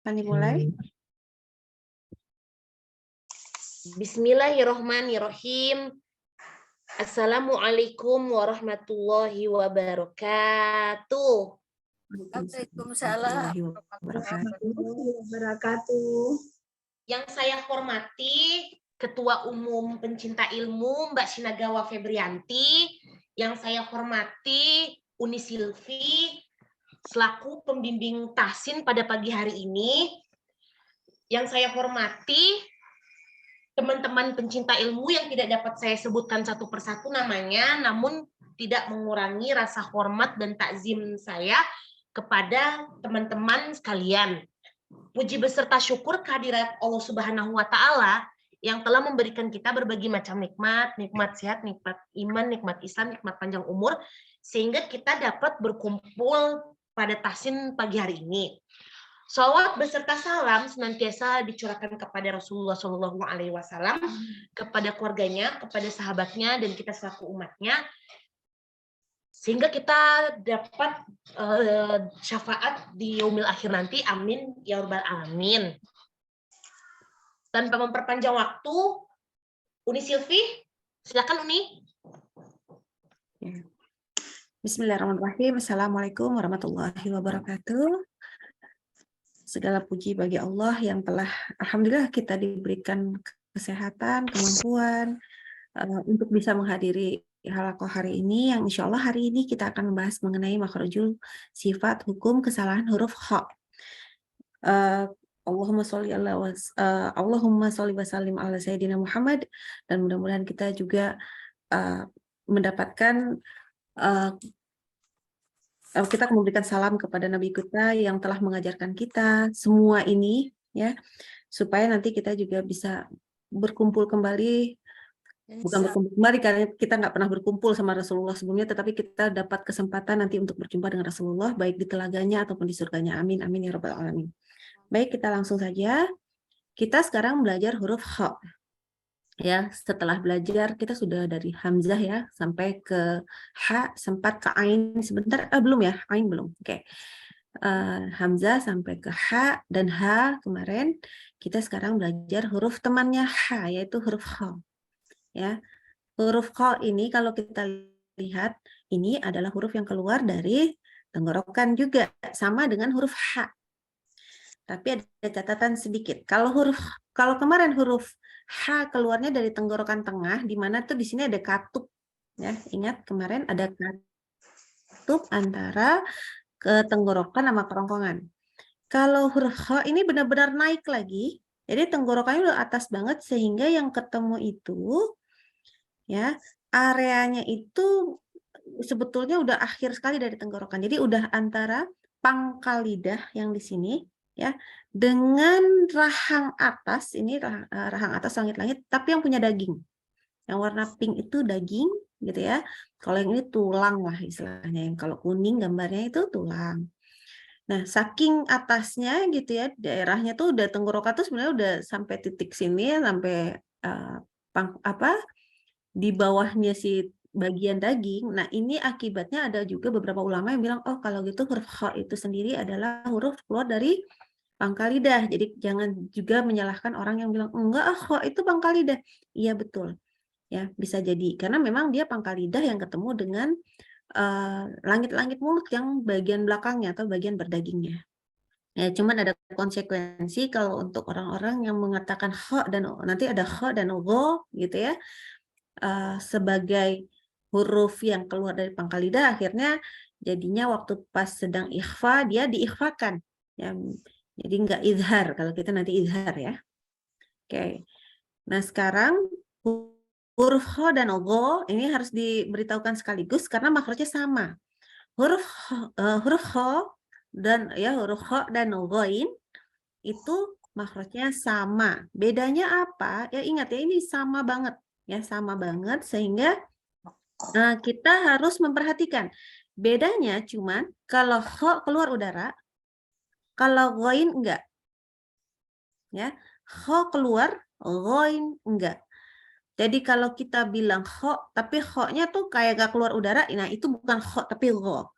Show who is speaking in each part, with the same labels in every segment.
Speaker 1: Akan dimulai.
Speaker 2: Bismillahirrohmanirrohim. Assalamualaikum warahmatullahi wabarakatuh.
Speaker 1: Waalaikumsalam warahmatullahi wabarakatuh.
Speaker 2: Yang saya hormati Ketua Umum Pencinta Ilmu Mbak Shinagawa Febrianti. Yang saya hormati Uni Silvi selaku pembimbing tahsin pada pagi hari ini. Yang saya hormati teman-teman pencinta ilmu yang tidak dapat saya sebutkan satu persatu namanya, namun tidak mengurangi rasa hormat dan takzim saya kepada teman-teman sekalian. Puji beserta syukur kehadirat Allah Subhanahu wa Ta'ala yang telah memberikan kita berbagai macam nikmat, nikmat sehat, nikmat iman, nikmat Islam, nikmat panjang umur, sehingga kita dapat berkumpul pada tahsin pagi hari ini. Shalawat beserta salam senantiasa dicurahkan kepada Rasulullah Shallallahu Alaihi Wasallam, kepada keluarganya, kepada sahabatnya, dan kita selaku umatnya, sehingga kita dapat syafaat di yaumil akhir nanti. Amin ya rabbal alamin. Tanpa memperpanjang waktu, Uni Silvi, silakan Uni.
Speaker 1: Bismillahirrahmanirrahim. Assalamualaikum warahmatullahi wabarakatuh. Segala puji bagi Allah yang telah, alhamdulillah, kita diberikan kesehatan, kemampuan untuk bisa menghadiri halaqah hari ini, yang insya Allah hari ini kita akan membahas mengenai makhrajul sifat hukum kesalahan huruf kha. Allahumma sholli wa sallim ala sayyidina Muhammad, dan mudah-mudahan kita juga mendapatkan kita memberikan salam kepada Nabi kita yang telah mengajarkan kita semua ini, ya, supaya nanti kita juga bisa berkumpul kembali, bukan berkumpul kembali karena kita nggak pernah berkumpul sama Rasulullah sebelumnya, tetapi kita dapat kesempatan nanti untuk berjumpa dengan Rasulullah, baik di telaganya ataupun di surganya. Amin, amin ya rabbal alamin. Baik, kita langsung saja. Kita sekarang belajar huruf kha. Ya, setelah belajar kita sudah dari hamzah ya sampai ke ha, sempat ke ain sebentar, belum ya, ain belum. Oke. Hamzah sampai ke ha dan ha kemarin. Kita sekarang belajar huruf temannya ha, yaitu huruf kha. Ya. Huruf kha ini kalau kita lihat ini adalah huruf yang keluar dari tenggorokan juga, sama dengan huruf ha. Tapi ada catatan sedikit. Kalau kemarin huruf ha keluarnya dari tenggorokan tengah, di mana tuh di sini ada katup. Ya, ingat kemarin ada katup antara ke tenggorokan sama kerongkongan. Kalau huruf kha ini benar-benar naik lagi, jadi tenggorokannya udah atas banget sehingga yang ketemu itu, ya, areanya itu sebetulnya udah akhir sekali dari tenggorokan. Jadi udah antara pangkal lidah yang di sini, ya, dengan rahang atas, ini rahang atas langit-langit, tapi yang punya daging. Yang warna pink itu daging, gitu ya. Kalau yang ini tulang lah istilahnya. Yang kalau kuning gambarnya itu tulang. Nah, saking atasnya gitu ya, daerahnya tuh udah tenggorokan tuh sebenarnya udah sampai titik sini, sampai di bawahnya si bagian daging. Nah, ini akibatnya ada juga beberapa ulama yang bilang, oh kalau gitu huruf kha itu sendiri adalah huruf keluar dari pangkal lidah. Jadi jangan juga menyalahkan orang yang bilang, enggak, kha itu pangkal lidah. Iya betul. Ya, bisa jadi. Karena memang dia pangkal lidah yang ketemu dengan langit-langit mulut yang bagian belakangnya atau bagian berdagingnya. Ya, cuman ada konsekuensi kalau untuk orang-orang yang mengatakan kha dan nanti ada kha dan gha gitu ya. Sebagai huruf yang keluar dari pangkal lidah, akhirnya jadinya waktu pas sedang ikhfa dia diikhfakan, ya, jadi nggak izhar kalau kita nanti izhar ya. Oke, nah sekarang huruf kha dan gha ini harus diberitahukan sekaligus karena makhrajnya sama. Huruf kha dan ya huruf kha dan ghain itu makhrajnya sama. Bedanya apa? Ya ingat ya, ini sama banget. Ya, sama banget sehingga kita harus memperhatikan. Bedanya cuman kalau kha keluar udara, kalau ghain enggak. Ya, kha keluar, ghain enggak. Jadi kalau kita bilang kha tapi kha-nya tuh kayak gak keluar udara, nah itu bukan kha tapi gha.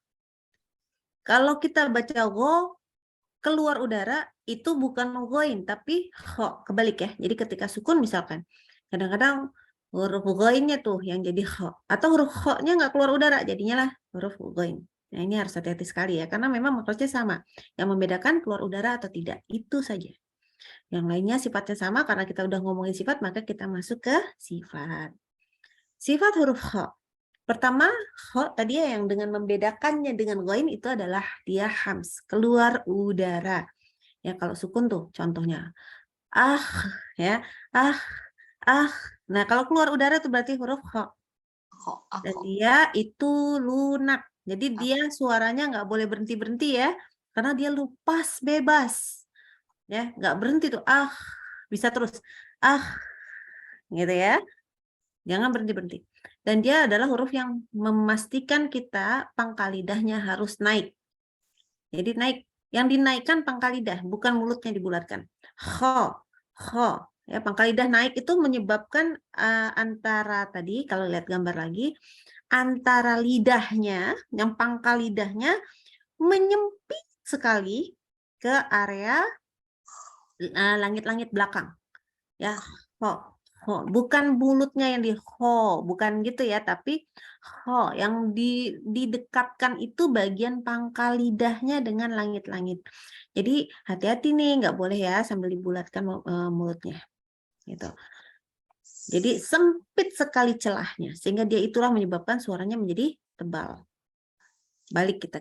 Speaker 1: Kalau kita baca gha, keluar udara itu bukan ghain tapi kha, kebalik ya. Jadi ketika sukun misalkan, kadang-kadang huruf ghainnya tuh yang jadi kha, atau huruf kha-nya nggak keluar udara, jadinya lah huruf ghain. Nah, ini harus hati-hati sekali ya, karena memang maksudnya sama. Yang membedakan keluar udara atau tidak, itu saja. Yang lainnya sifatnya sama, karena kita udah ngomongin sifat, maka kita masuk ke sifat. Sifat huruf kha. Pertama, kha tadi ya yang dengan membedakannya dengan ghain itu adalah dia hams, keluar udara. Ya, kalau sukun tuh contohnya. Ah, ya. Ah, ah. Nah, kalau keluar udara itu berarti huruf kha. Dan dia itu lunak. Jadi dia suaranya nggak boleh berhenti-berhenti ya. Karena dia lupas bebas. Ya, nggak berhenti tuh. Ah, bisa terus. Ah, gitu ya. Jangan berhenti-berhenti. Dan dia adalah huruf yang memastikan kita pangkal lidahnya harus naik. Jadi naik. Yang dinaikkan pangkal lidah, bukan mulutnya dibulatkan. Kho, kho. Ya, pangkal lidah naik itu menyebabkan antara tadi, kalau lihat gambar lagi, antara lidahnya, yang pangkal lidahnya menyempit sekali ke area langit-langit belakang. Ya, ho, ho. Bukan mulutnya yang di ho, bukan gitu ya, tapi ho yang didekatkan itu bagian pangkal lidahnya dengan langit-langit. Jadi hati-hati nih, nggak boleh ya sambil dibulatkan mulutnya. Gitu. Jadi sempit sekali celahnya, sehingga dia itulah menyebabkan suaranya menjadi tebal. Balik kita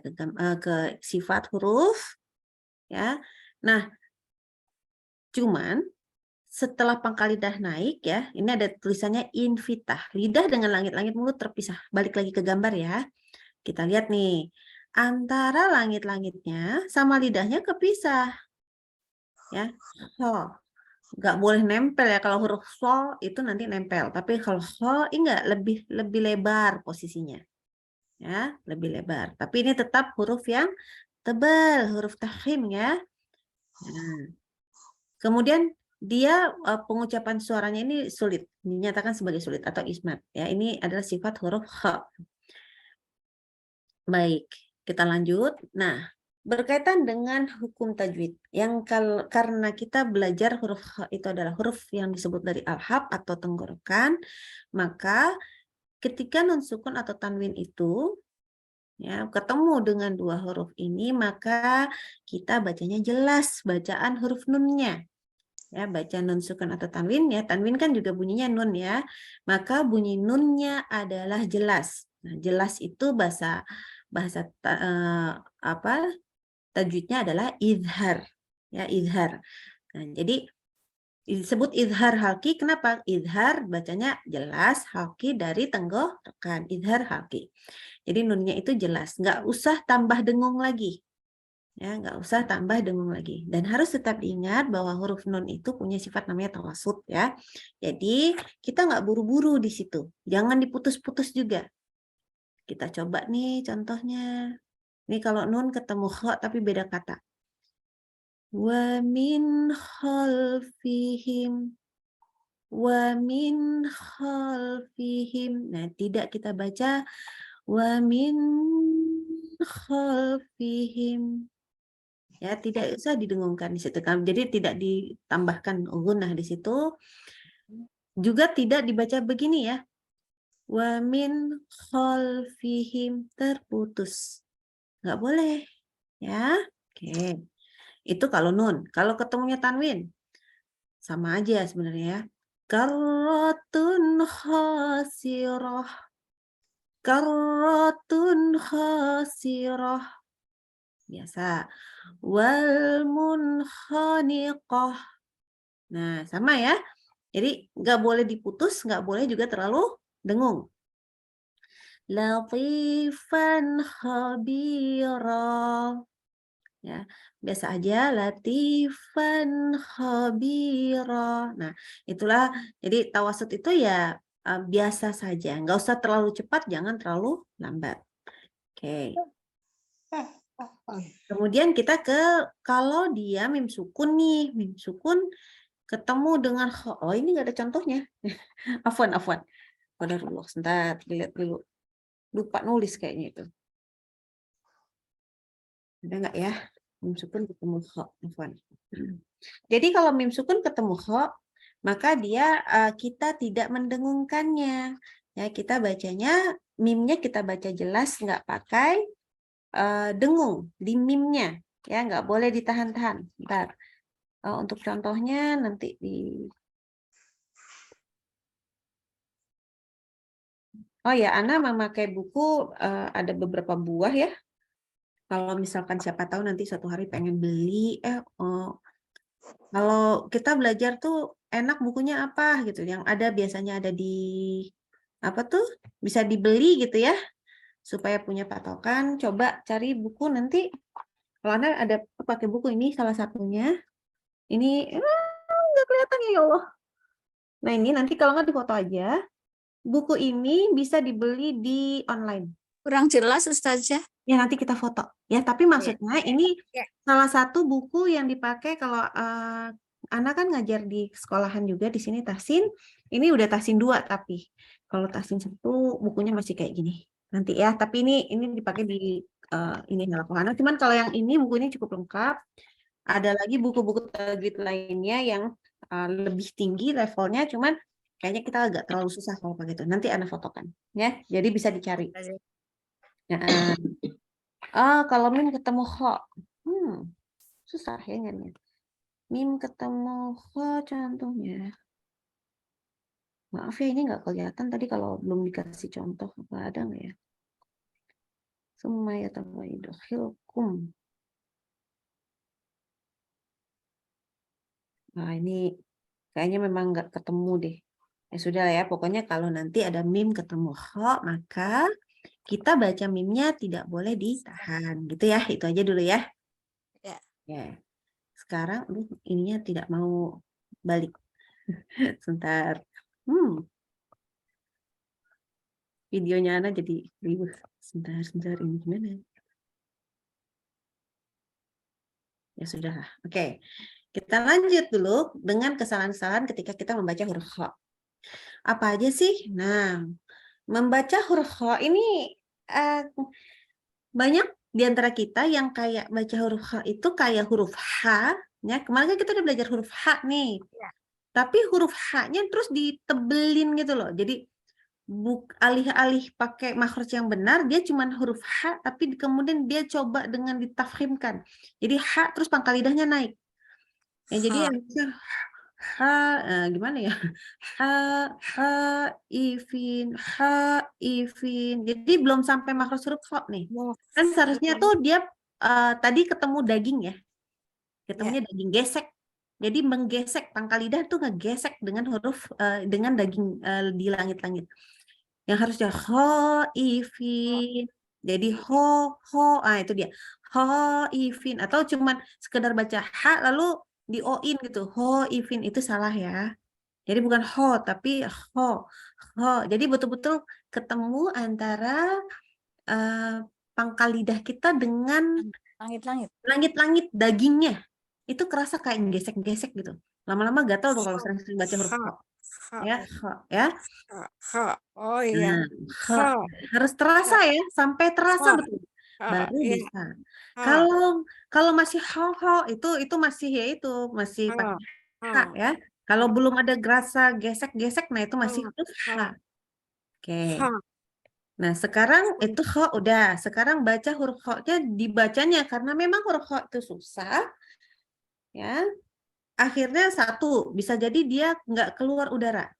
Speaker 1: ke sifat huruf, ya. Nah, cuman setelah pangkal lidah naik ya, ini ada tulisannya infitah. Lidah dengan langit-langit mulut terpisah. Balik lagi ke gambar ya. Kita lihat nih, antara langit-langitnya sama lidahnya kepisah. Ya, so. Nggak boleh nempel ya, kalau huruf so itu nanti nempel. Tapi kalau so enggak, lebih lebar posisinya. Ya, lebih lebar. Tapi ini tetap huruf yang tebal, huruf tafkhim ya. Nah, kemudian dia pengucapan suaranya ini sulit, dinyatakan sebagai sulit atau ismat. Ya, ini adalah sifat huruf kha. Baik, kita lanjut. Nah, berkaitan dengan hukum tajwid, yang karena kita belajar huruf kha itu adalah huruf yang disebut dari al-hab atau tenggorokan, maka ketika nun sukun atau tanwin itu ya ketemu dengan dua huruf ini, maka kita bacanya jelas bacaan huruf nunnya. Ya, baca nun sukun atau tanwin ya, tanwin kan juga bunyinya nun ya, maka bunyi nunnya adalah jelas. Nah, jelas itu bahasa apa tajwidnya adalah izhar ya, izhar. Nah, jadi disebut izhar halki, kenapa? Izhar bacanya jelas, halki dari tenggorokan, izhar halki. Jadi nunnya itu jelas, nggak usah tambah dengung lagi. Ya, nggak usah tambah dengung lagi. Dan harus tetap diingat bahwa huruf nun itu punya sifat namanya tawasud ya. Jadi kita nggak buru-buru di situ. Jangan diputus-putus juga. Kita coba nih contohnya. Ini kalau nun ketemu kha tapi beda kata. Wa min khalfihim. Wa min khalfihim. Nah, tidak kita baca wa min khalfihim. Ya, tidak usah didengungkan di situ. Jadi tidak ditambahkan gunnah di situ. Juga tidak dibaca begini ya. Wa min khalfihim, terputus. Nggak boleh. Ya. Oke. Itu kalau nun. Kalau ketemunya tanwin, sama aja sebenarnya ya. Karratun khasirah. Karratun khasirah. Biasa. Wal munkhaniqah. Nah, sama ya. Jadi nggak boleh diputus, nggak boleh juga terlalu dengung. Latifan khabira. Ya, biasa aja latifan khabira. Nah, itulah jadi tawasud itu ya biasa saja, nggak usah terlalu cepat, jangan terlalu lambat. Oke. Kemudian kita kalau dia mim sukun nih, mim sukun ketemu dengan oh ini nggak ada contohnya. Afwan. Qadarullah, sebentar lihat dulu. Lupa nulis kayaknya itu. Ada nggak ya? Mim sukun ketemu kha. Afwan. Jadi kalau mim sukun ketemu kha, maka dia kita tidak mendengungkannya. Ya, kita bacanya mimnya kita baca jelas, nggak pakai dengung di mimnya. Ya, nggak boleh ditahan-tahan. Bentar. Untuk contohnya nanti di. Oh ya, Ana memakai buku ada beberapa buah ya. Kalau misalkan siapa tahu nanti suatu hari pengen beli, kalau kita belajar tuh enak bukunya apa gitu, yang ada biasanya ada di apa tuh bisa dibeli gitu ya, supaya punya patokan. Coba cari buku nanti. Kalau Anda ada pakai buku ini salah satunya. Ini nggak kelihatan ya Allah. Nah ini nanti kalau nggak di foto aja. Buku ini bisa dibeli di online.
Speaker 3: Kurang jelas Ustazah.
Speaker 1: Ya nanti kita foto. Ya tapi maksudnya ini salah satu buku yang dipakai kalau Ana kan ngajar di sekolahan juga di sini Tahsin. Ini udah Tahsin 2 tapi kalau Tahsin 1 bukunya masih kayak gini. Nanti ya, tapi ini dipakai di ini Halakohana. Cuman kalau yang ini buku ini cukup lengkap. Ada lagi buku-buku tajwid lainnya yang lebih tinggi levelnya, cuman kayaknya kita agak terlalu susah kalau pakai itu. Nanti Ana fotokan ya. Jadi bisa dicari. Nah, kalau mim ketemu kha. Susah ya nyarinya. Mim ketemu kha contohnya. Maaf ya ini nggak kelihatan tadi kalau belum dikasih contoh. Apa ada nggak ya? Summa yatawaidkhilkum. Nah ini kayaknya memang nggak ketemu deh. Ya sudah ya, pokoknya kalau nanti ada mim ketemu kha, maka kita baca mimnya tidak boleh ditahan. Gitu ya, itu aja dulu ya. Ya. Sekarang ininya tidak mau balik. Sebentar. Videonya Ana jadi ribut. Sebentar ini gimana? Ya sudah. Oke. Kita lanjut dulu dengan kesalahan-kesalahan ketika kita membaca huruf kha. Apa aja sih? Nah, membaca huruf kha ini banyak di antara kita yang kayak baca huruf kha itu kayak huruf H. Ya, kemarin kan kita udah belajar huruf H nih. Tapi huruf H-nya terus ditebelin gitu loh. Jadi alih-alih pakai makhraj yang benar, dia cuma huruf H, tapi kemudian dia coba dengan ditafkhimkan. Jadi H terus pangkal lidahnya naik. Ya, jadi gimana ya? Ifin. Jadi belum sampai makhraj huruf kha nih. Kan seharusnya tuh dia tadi ketemu daging ya. Ketemunya daging gesek. Jadi menggesek pangkal lidah tuh ngegesek dengan huruf dengan daging di langit-langit. Yang harusnya khaifin. Jadi itu dia. Khaifin atau cuman sekedar baca ha lalu di o-in gitu. Khaifin itu salah ya. Jadi bukan tapi kho. Jadi betul-betul ketemu antara pangkal lidah kita dengan langit-langit dagingnya. Itu kerasa kayak gesek-gesek gitu. Lama-lama gatal tuh kalau sering baca huruf kho. Ya,
Speaker 3: Oh iya.
Speaker 1: Harus terasa ya, sampai terasa betul. Baru bisa. Kalau masih ho itu masih ya itu masih pakai h ya. Kalau belum ada gerasa gesek-gesek, nah itu masih huruf h. Oke. Nah, sekarang itu kho udah. Sekarang baca huruf kho-nya dibacanya karena memang huruf kho itu susah. Ya. Akhirnya satu, bisa jadi dia nggak keluar udara.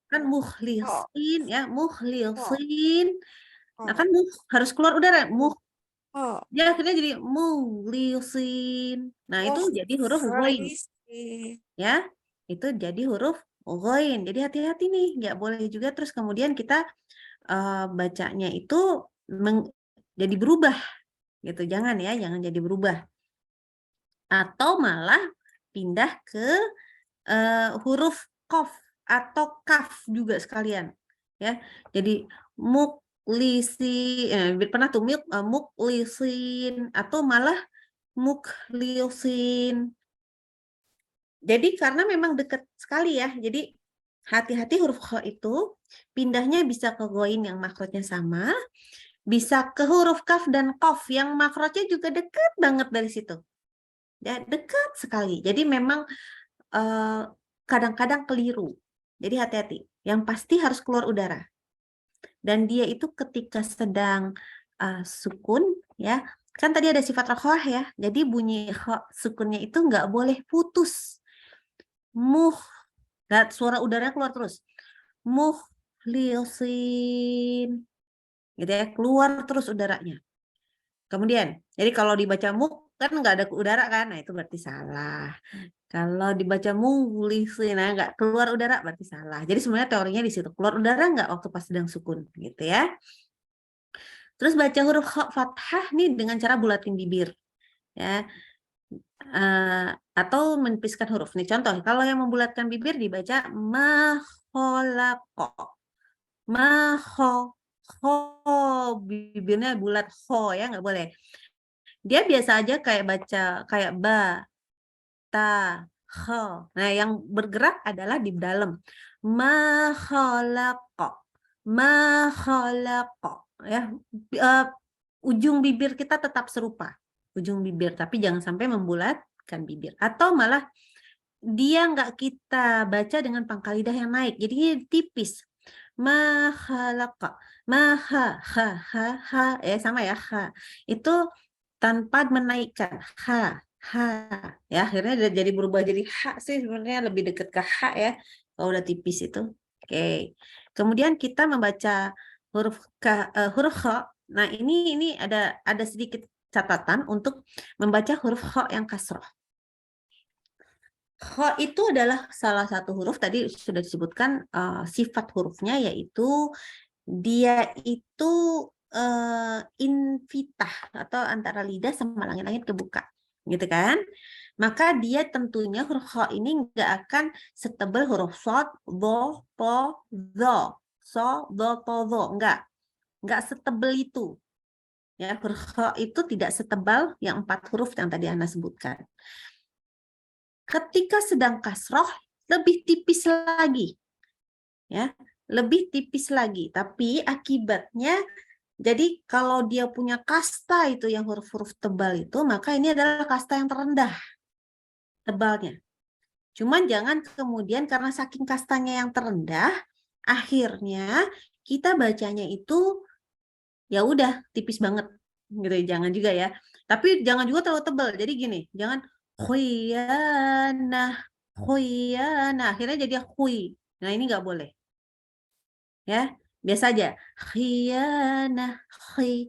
Speaker 1: Kan mukhlisin ya, mukhlisin. Nah, kan harus keluar udara. Dia akhirnya jadi mukhlisin. Nah, itu jadi huruf ghain. Ya. Itu jadi huruf ghain. Jadi hati-hati nih, nggak boleh juga terus kemudian kita bacanya itu jadi berubah gitu. Jangan ya, jangan jadi berubah. Atau malah pindah ke huruf qaf atau kaf juga sekalian ya. Jadi pernah tuh muklisin atau malah mukhlisin. Jadi karena memang dekat sekali ya. Jadi hati-hati huruf kha itu pindahnya bisa ke ghain yang makrotnya sama, bisa ke huruf kaf dan qaf yang makrotnya juga dekat banget dari situ. Ya, dekat sekali. Jadi memang kadang-kadang keliru. Jadi hati-hati. Yang pasti harus keluar udara. Dan dia itu ketika sedang sukun, ya, kan tadi ada sifat rokhah ya. Jadi bunyi sukunnya itu nggak boleh putus. Suara udara keluar terus. Mukhlisin. Gitu ya, keluar terus udaranya. Kemudian, jadi kalau dibaca kan nggak ada udara kan, nah itu berarti salah. Kalau dibaca mukhlisin, nah nggak keluar udara berarti salah. Jadi sebenarnya teorinya di situ, keluar udara nggak waktu pas sedang sukun, gitu ya. Terus baca huruf fathah nih dengan cara bulatin bibir, ya. Atau menipiskan huruf. Nih contoh, kalau yang membulatkan bibir dibaca makhalaqa. Bibirnya bulat ya nggak boleh. Dia biasa aja kayak baca kayak ba, ta, kha. Nah, yang bergerak adalah di dalam. Makhalaqa. Ya, ujung bibir kita tetap serupa. Ujung bibir, tapi jangan sampai membulatkan bibir. Atau malah dia nggak kita baca dengan pangkal lidah yang naik. Jadinya tipis. Makhalaqa. Ha. Sama ya, ha. Itu tanpa menaikkan. Ha. Ya, akhirnya jadi berubah jadi ha sih, sebenarnya lebih dekat ke ha ya. Kalau udah tipis itu. Oke. Kemudian kita membaca huruf kha. Nah, ini ada sedikit catatan untuk membaca huruf kha yang kasroh. Kha itu adalah salah satu huruf, tadi sudah disebutkan sifat hurufnya, yaitu dia itu infitah atau antara lidah sama langit-langit kebuka, gitu kan? Maka dia tentunya huruf kha ini nggak akan setebal huruf shad, dho, po, dho, so, dho, to, dho, nggak setebal itu. Ya, huruf kha itu tidak setebal yang 4 huruf yang tadi Ana sebutkan. Ketika sedang kasroh lebih tipis lagi, ya, lebih tipis lagi. Tapi akibatnya, jadi kalau dia punya kasta itu yang huruf-huruf tebal itu, maka ini adalah kasta yang terendah tebalnya. Cuman jangan kemudian karena saking kastanya yang terendah, akhirnya kita bacanya itu ya udah tipis banget, gitu. Jangan juga ya. Tapi jangan juga terlalu tebal. Jadi gini, jangan khuyana, akhirnya jadi khui. Nah, ini nggak boleh. Ya, biasa aja. Khiyana,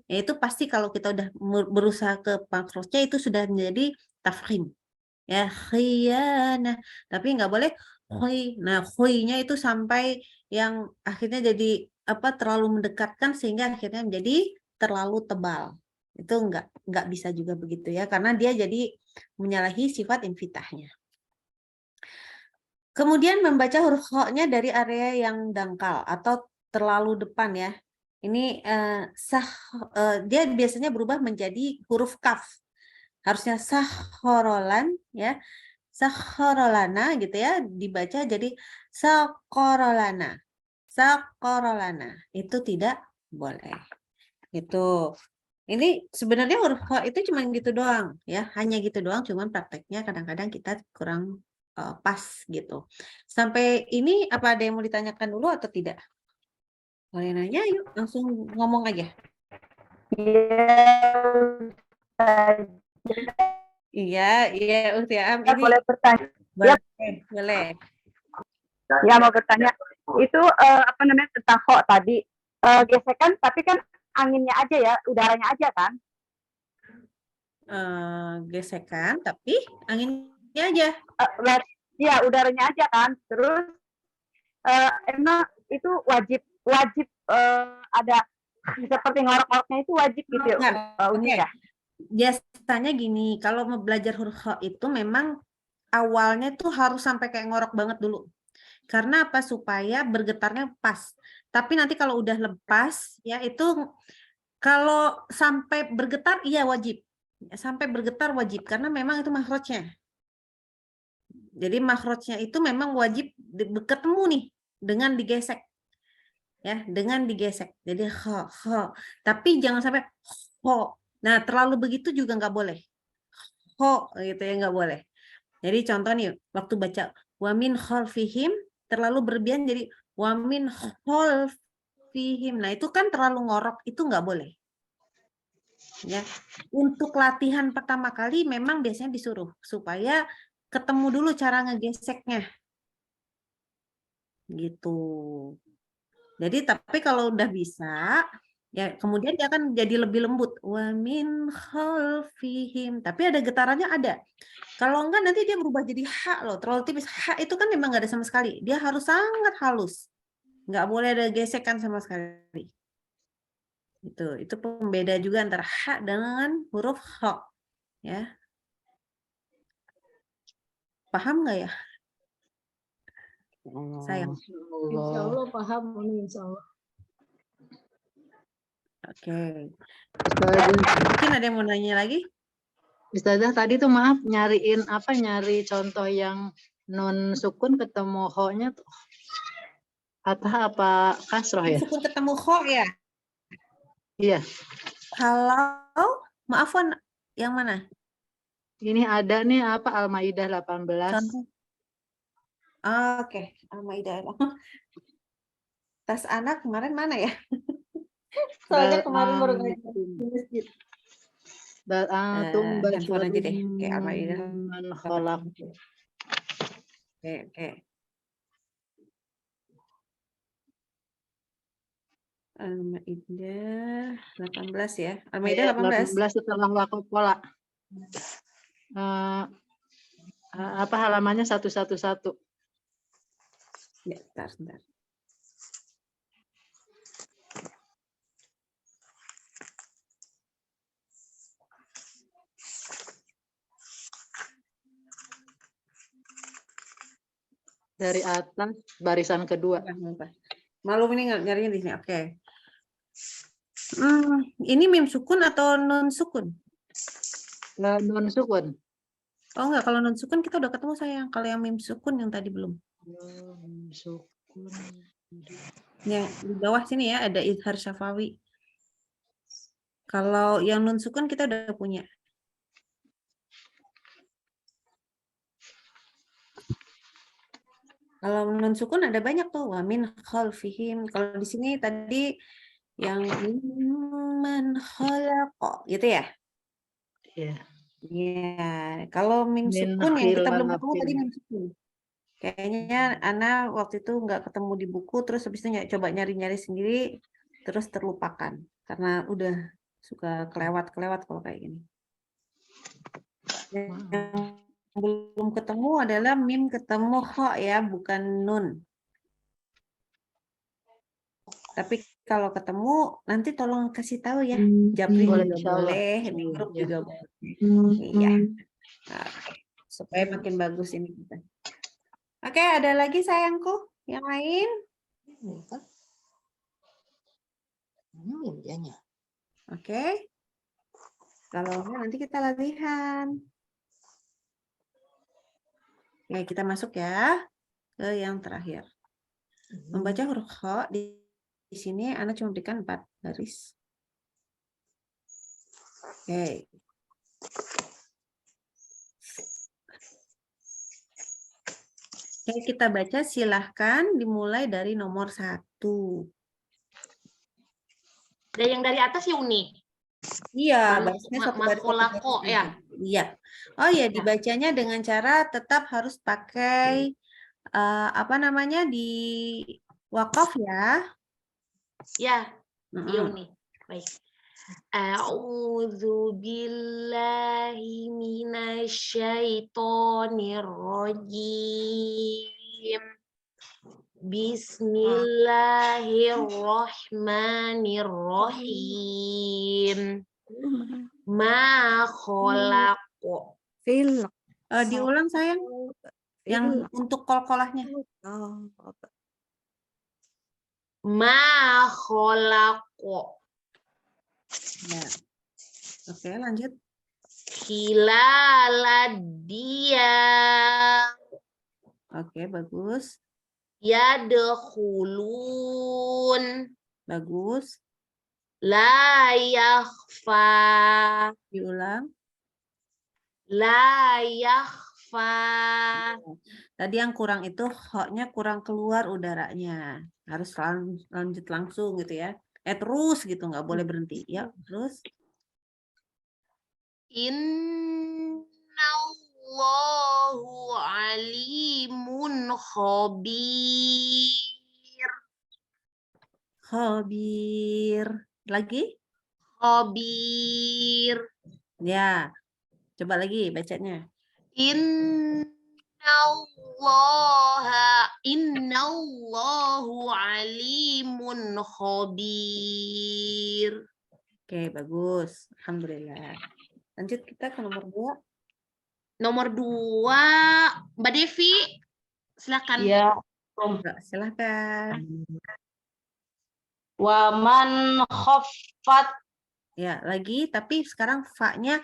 Speaker 1: Ya, itu pasti kalau kita udah berusaha ke makrosnya itu sudah menjadi tafkhim. Ya, khiyana. Tapi nggak boleh khui. Nah, khuinya itu sampai yang akhirnya jadi terlalu mendekatkan sehingga akhirnya menjadi terlalu tebal. Itu nggak bisa juga begitu ya, karena dia jadi menyalahi sifat infitahnya. Kemudian membaca huruf kha-nya dari area yang dangkal atau terlalu depan ya. Ini dia biasanya berubah menjadi huruf kaf. Harusnya sahorolan ya. Sahorolana gitu ya, dibaca jadi sakorolana. Sakorolana. Itu tidak boleh. Itu. Ini sebenarnya huruf kha itu cuma gitu doang ya, hanya gitu doang, cuman prakteknya kadang-kadang kita kurang pas gitu. Sampai ini apa ada yang mau ditanyakan dulu atau tidak? Boleh nanya, yuk langsung ngomong aja. Iya, Utiam.
Speaker 4: Ya,
Speaker 1: Ini
Speaker 4: boleh bertanya.
Speaker 1: boleh.
Speaker 4: Ya, mau bertanya. Itu apa namanya tentang kok tadi gesekan, tapi kan anginnya aja ya, udaranya aja kan?
Speaker 1: Gesekan, tapi anginnya aja.
Speaker 4: Iya, udaranya aja kan. Terus emang itu wajib ada seperti ngorok-ngoroknya itu wajib gitu ya?
Speaker 1: Biasanya gini, kalau mau belajar huruf kha itu memang awalnya tuh harus sampai kayak ngorok banget dulu. Karena apa? Supaya bergetarnya pas. Tapi nanti kalau udah lepas, ya itu kalau sampai bergetar, iya wajib. Sampai bergetar wajib, karena memang itu makhrajnya. Jadi makhrajnya itu memang wajib ketemu nih dengan digesek. ya, dengan digesek. Jadi ho. Tapi jangan sampai ho. Nah, terlalu begitu juga nggak boleh. Ho gitu ya, nggak boleh. Jadi contoh nih, waktu baca wamin khalfihim terlalu berlebihan jadi wamin khalfihim. Nah, itu kan terlalu ngorok, itu nggak boleh. Ya. Untuk latihan pertama kali memang biasanya disuruh supaya ketemu dulu cara ngegeseknya. Gitu. Jadi tapi kalau udah bisa, ya kemudian dia akan jadi lebih lembut. Wa min khalfihim. Tapi ada getarannya ada. Kalau enggak nanti dia berubah jadi ha loh, terlalu tipis. Ha itu kan memang nggak ada sama sekali. Dia harus sangat halus. Nggak boleh ada gesekan sama sekali. Itu pembeda juga antara ha dengan huruf ho. Ya. Paham nggak ya? Sayang.
Speaker 3: Insya Allah paham, Umi, insya Allah.
Speaker 1: Oke.
Speaker 5: Ustazah,
Speaker 1: Mungkin ada yang mau nanya lagi?
Speaker 5: Ustazah, tadi tuh maaf nyari contoh yang nun sukun ketemu ho-nya tuh fathah apa kasroh ya?
Speaker 1: Sukun ketemu ho ya.
Speaker 5: Iya,
Speaker 1: Kalau maaf Wan, yang mana?
Speaker 5: ini ada nih apa Al-Maidah 18.
Speaker 1: Contoh. Oke, Al-Maidah. Tas anak kemarin mana ya? Soalnya kemarin baru ngajar di masjid. Handphone aja deh. Oke, Al-Maidah. Oke. Al-Maidah 18 ya. Al-Maidah 18.
Speaker 5: 18 setelah wakaf pola. Apa halamannya 111?
Speaker 1: Ya, bentar.
Speaker 5: Dari atas barisan kedua.
Speaker 1: Malu ini nyarinya di sini. Oke. Ini mim sukun atau non sukun?
Speaker 5: Non sukun.
Speaker 1: Oh enggak, kalau non sukun kita udah ketemu sayang. Kalau yang mim sukun yang tadi belum.
Speaker 5: Sukun.
Speaker 1: Ya, di bawah sini ya ada izhar syafawi. Kalau yang non sukun kita udah punya. Kalau non sukun ada banyak tuh, wa min khalfihim. Kalau di sini tadi yang man khalaqa gitu ya.
Speaker 5: Iya.
Speaker 1: Ya, kalau mim sukun yang kita belum ketemu tadi mim sukun. Kayaknya Ana waktu itu nggak ketemu di buku, terus habis itu coba nyari-nyari sendiri, terus terlupakan karena udah suka kelewat-kelewat kalau kayak gini. Yang belum ketemu adalah mim ketemu ho ya, bukan nun. Tapi kalau ketemu nanti tolong kasih tahu ya. Japri juga boleh, grup juga boleh. Iya. Oke. Supaya makin bagus ini kita. Oke, ada lagi sayangku yang lain? Oke. Kalau enggak nanti kita latihan. Oke, kita masuk ya ke yang terakhir. Membaca huruf kha di sini Ana cuma berikan 4 baris. Oke. Oke, kita baca silahkan dimulai dari nomor 1.
Speaker 2: Dan yang dari atas ya Uni.
Speaker 1: Iya, barisnya satu baris.
Speaker 2: Makholako ya.
Speaker 1: Iya. Oh ya, dibacanya dengan cara tetap harus pakai apa namanya di wakaf ya.
Speaker 2: Ya, iya Uni. Baik. A'udzu billahi minasyaitonir rajim. Bismillahirrahmanirrahim. Ma khalaqo.
Speaker 1: Diulang sayang. Yang untuk kol-kolahnya.
Speaker 2: Ma khalaqo.
Speaker 1: Ya. Oke, lanjut.
Speaker 2: Hilaladia.
Speaker 1: Oke, bagus.
Speaker 2: Yadkhulun.
Speaker 1: Bagus.
Speaker 2: La yakhfa.
Speaker 1: Diulang.
Speaker 2: La yakhfa.
Speaker 1: Tadi yang kurang itu ho-nya kurang keluar udaranya. Harus lanjut langsung gitu ya. Terus gitu, nggak boleh berhenti. Ya, terus.
Speaker 2: Innallahu alimun khabir.
Speaker 1: Khabir. Lagi?
Speaker 2: Khabir.
Speaker 1: Ya. Coba lagi bacanya.
Speaker 2: Innallahu alimun khabir.
Speaker 1: Oke, bagus. Alhamdulillah. Lanjut kita ke nomor 2.
Speaker 2: Nomor 2, Mbak Devi, silakan.
Speaker 3: Ya.
Speaker 1: Silahkan.
Speaker 3: Waman khaffat.
Speaker 1: Ya, lagi. Tapi sekarang fa-nya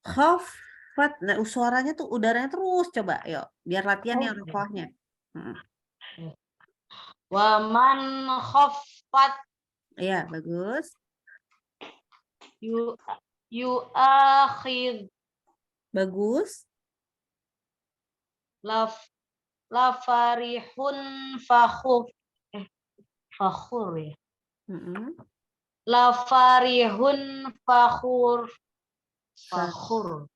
Speaker 1: khafat. Nah, suaranya tuh udaranya terus. Coba, yuk. Biar latihan yang rokohnya.
Speaker 3: Waman khaffat.
Speaker 1: Ya, bagus.
Speaker 3: Akhir.
Speaker 1: Bagus.
Speaker 3: La farihun fakhur. Fakhur ya. La farihun fakhur. Fakhur.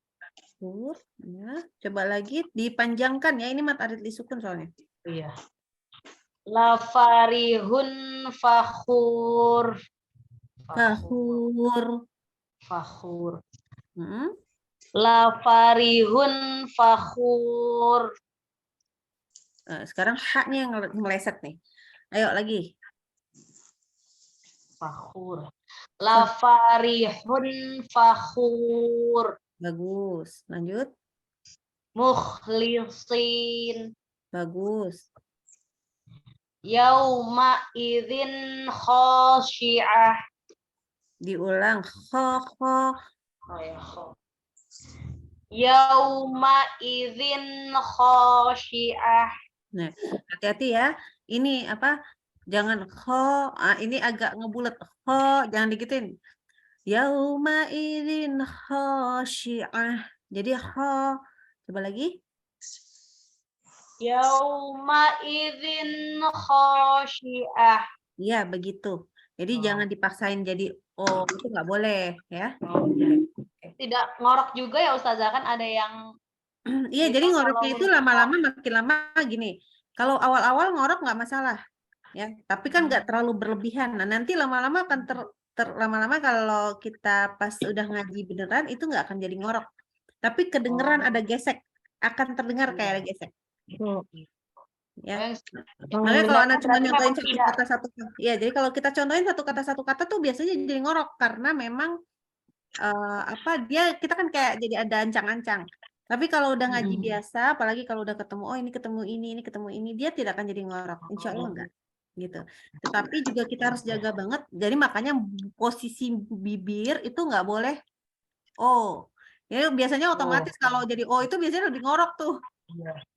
Speaker 1: Ya. Coba lagi dipanjangkan ya. Ini mat arit disukun soalnya.
Speaker 3: Iya. La farihun fakhur.
Speaker 1: Fakhur.
Speaker 3: Fakhur.
Speaker 1: Mm-mm.
Speaker 3: La farihun fakhur.
Speaker 1: Sekarang haknya yang meleset nih. Ayo lagi.
Speaker 3: Fakhur. La farihun fakhur.
Speaker 1: Bagus. Lanjut.
Speaker 3: Mukhlisin.
Speaker 1: Bagus.
Speaker 3: Yauma idzin khashi'ah.
Speaker 1: Diulang. Kho.
Speaker 3: Oh ya, Yauma idzin khashi'ah.
Speaker 1: Nah, hati-hati ya. Ini apa? Jangan kho. Ini agak ngebulet. Kho, jangan digituin. Yauma idzin khashi'ah. Jadi kho. Coba lagi.
Speaker 3: Yauma idzin khashi'ah.
Speaker 1: Iya, begitu. Jadi jangan dipaksain jadi oh, itu nggak boleh ya.
Speaker 3: Tidak ngorok juga ya Ustazah, kan ada yang
Speaker 1: Iya, jadi ngoroknya itu lama-lama makin lama gini. Kalau awal-awal ngorok nggak masalah, ya. Tapi kan nggak terlalu berlebihan. Nah, nanti lama-lama akan lama-lama kalau kita pas udah ngaji beneran itu nggak akan jadi ngorok. Tapi kedengeran ada gesek, akan terdengar kayak ada gesek. Ya. Makanya kalau anak cuma nyontohin satu kata, ya. Jadi kalau kita contohin satu kata tuh biasanya jadi ngorok karena memang kita kan kayak jadi ada ancang-ancang. Tapi kalau udah ngaji biasa, apalagi kalau udah ketemu, oh ini ketemu ini, dia tidak akan jadi ngorok. Insya Allah enggak. Gitu. Tetapi juga kita harus jaga banget. Jadi makanya posisi bibir itu nggak boleh. Oh, ya biasanya otomatis kalau jadi oh itu biasanya lebih ngorok tuh.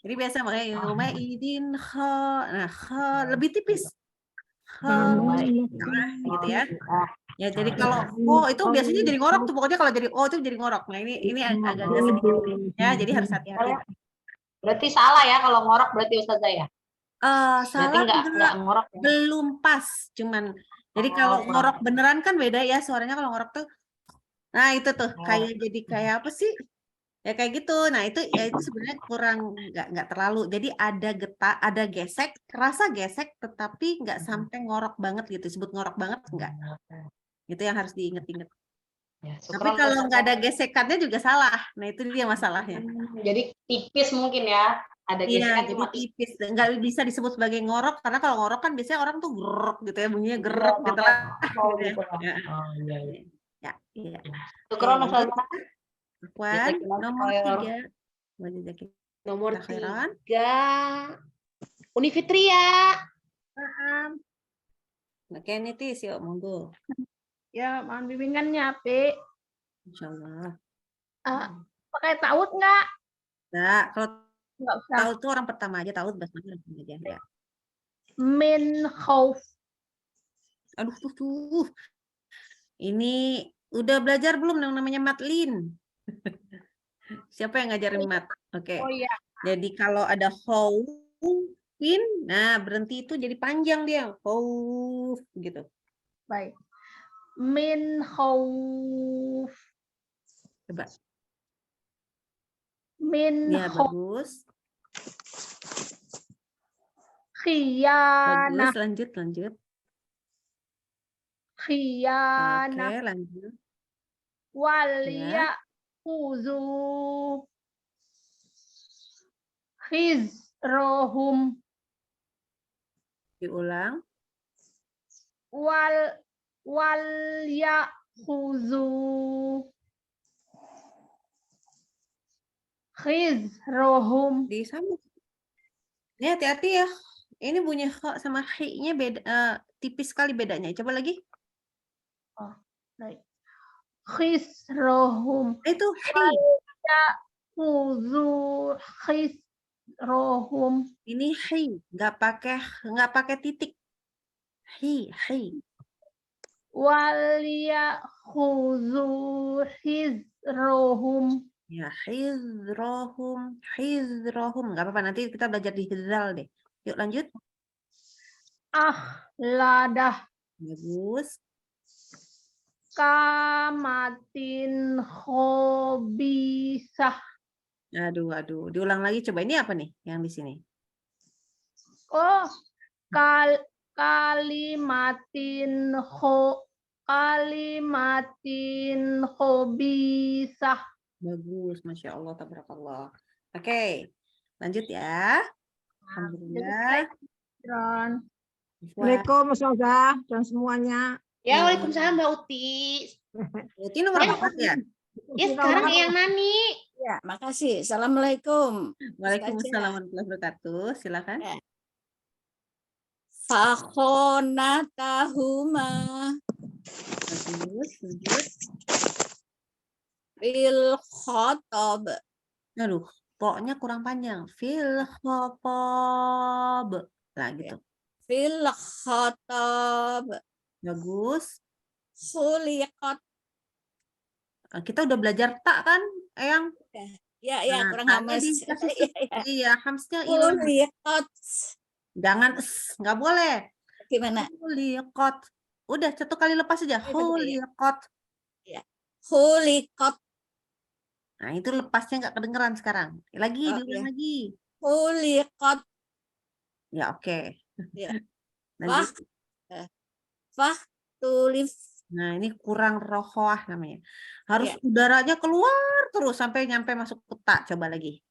Speaker 1: Jadi biasa makanya rumah idin nah lebih tipis. Gitu ya. Ya jadi kalau oh itu biasanya jadi ngorok tuh, pokoknya kalau jadi oh itu jadi ngorok. Nah ini agak-agak sedikit ya, jadi harus hati-hati.
Speaker 3: Berarti salah ya kalau ngorok berarti Ustazah ya?
Speaker 1: Salah
Speaker 3: enggak ngorok ya?
Speaker 1: Belum pas, cuman jadi kalau ngorok beneran kan beda ya suaranya. Kalau ngorok tuh nah itu tuh kayak jadi kayak apa sih? Ya kayak gitu. Nah, itu sebenarnya kurang enggak terlalu. Jadi ada getak, ada gesek, kerasa gesek tetapi enggak sampai ngorok banget gitu. Disebut ngorok banget enggak. Itu yang harus diinget-inget. Ya, tapi kalau nggak ada gesekannya juga salah. Nah, itu dia masalahnya.
Speaker 3: Jadi tipis mungkin ya. Ada gesekan
Speaker 1: jadi tipis. Nggak bisa disebut sebagai ngorok karena kalau ngorok kan biasanya orang tuh gerok gitu ya, bunyinya gerok gitu lah. Ya.
Speaker 3: Syukron Ustazah.
Speaker 1: Nomor 3.
Speaker 2: Nomor 3. Uni Fitria.
Speaker 1: Paham. Oke, Nitis, yuk monggo.
Speaker 3: Ya, mohon bimbingannya, Pi.
Speaker 1: Insyaallah.
Speaker 3: Pakai taut nggak?
Speaker 1: Enggak, kalau
Speaker 3: Nggak usah.
Speaker 1: taut itu orang pertama aja, taut basmalah aja ya.
Speaker 3: min khauf.
Speaker 1: Aduh, tuh. Ini udah belajar belum yang namanya matlin? Siapa yang ngajarin mat? Oke.
Speaker 3: Oh iya,
Speaker 1: Jadi kalau ada khaufin, nah berhenti itu jadi panjang dia. Khauf gitu.
Speaker 3: baik. Min khauf.
Speaker 1: Coba.
Speaker 3: Min
Speaker 1: Ya,
Speaker 3: khauf.
Speaker 1: bagus.
Speaker 3: Khiyanah.
Speaker 1: Bagus, lanjut.
Speaker 3: Khiyanah.
Speaker 1: Oke, lanjut.
Speaker 3: Wal
Speaker 1: Ya.
Speaker 3: ya'khudhu khizrahum.
Speaker 1: Diulang.
Speaker 3: Wal ya'khudhu khizrahum.
Speaker 1: Disambung. Ini hati-hati ya. Ini bunyi kha sama hi-nya beda, tipis sekali bedanya. Coba lagi.
Speaker 3: Baik. Khizrahum.
Speaker 1: Itu hi.
Speaker 3: Khudhu khizrahum.
Speaker 1: Ini hi, nggak pakai titik. Hi.
Speaker 3: Wal ya'khudhu khizrahum.
Speaker 1: Ya, hizrohum. Nggak apa-apa, nanti kita belajar di hizal deh. Yuk lanjut.
Speaker 3: Ladah.
Speaker 1: Bagus.
Speaker 3: Kamatin khobisah.
Speaker 1: Aduh. Diulang lagi coba. Ini apa nih yang di sini?
Speaker 3: Oh, kalimatin khobisah.
Speaker 1: Bagus, Masya Allah, tabarakallah. Oke, lanjut ya. Alhamdulillah.
Speaker 6: Assalamualaikum Ustazah dan semuanya.
Speaker 2: Ya, waalaikumsalam Mbak Uti.
Speaker 1: Uti nomor 4 ya?
Speaker 2: Ya, sekarang Eyang Nani.
Speaker 6: Ya, makasih. Assalamualaikum.
Speaker 1: Waalaikumsalam warahmatullahi wabarakatuh. Silakan.
Speaker 6: Ya. Fakhonatahuma
Speaker 1: Bagus, lanjut.
Speaker 6: bil khotob.
Speaker 1: Aduh, pokoknya kurang panjang. Fil khotob. Nah, gitu.
Speaker 6: Fil khotob.
Speaker 1: Bagus.
Speaker 6: Khuliqat.
Speaker 1: Kita udah belajar tak kan, Eyang?
Speaker 6: Ya,
Speaker 1: Nah,
Speaker 6: kurang
Speaker 1: taknya
Speaker 6: hamas.
Speaker 1: dikasih iya, hamsnya hilang.
Speaker 6: Khuliqat.
Speaker 1: Jangan nggak boleh.
Speaker 6: Gimana?
Speaker 1: Khuliqat. Udah, satu kali lepas aja.
Speaker 6: Itu dia.
Speaker 1: Khuliqat.
Speaker 6: Khuliqat.
Speaker 1: Nah, itu lepasnya nggak kedengeran sekarang. Lagi,
Speaker 6: Oh,
Speaker 1: diulang
Speaker 6: iya.
Speaker 1: lagi.
Speaker 6: Khuliqat.
Speaker 1: Ya, oke.
Speaker 6: Ya.
Speaker 1: Lanjut.
Speaker 6: Fah tulif.
Speaker 1: Nah, ini kurang rohoah namanya. Harus
Speaker 6: Ya.
Speaker 1: udaranya keluar terus sampai nyampe masuk ke tak. Coba lagi.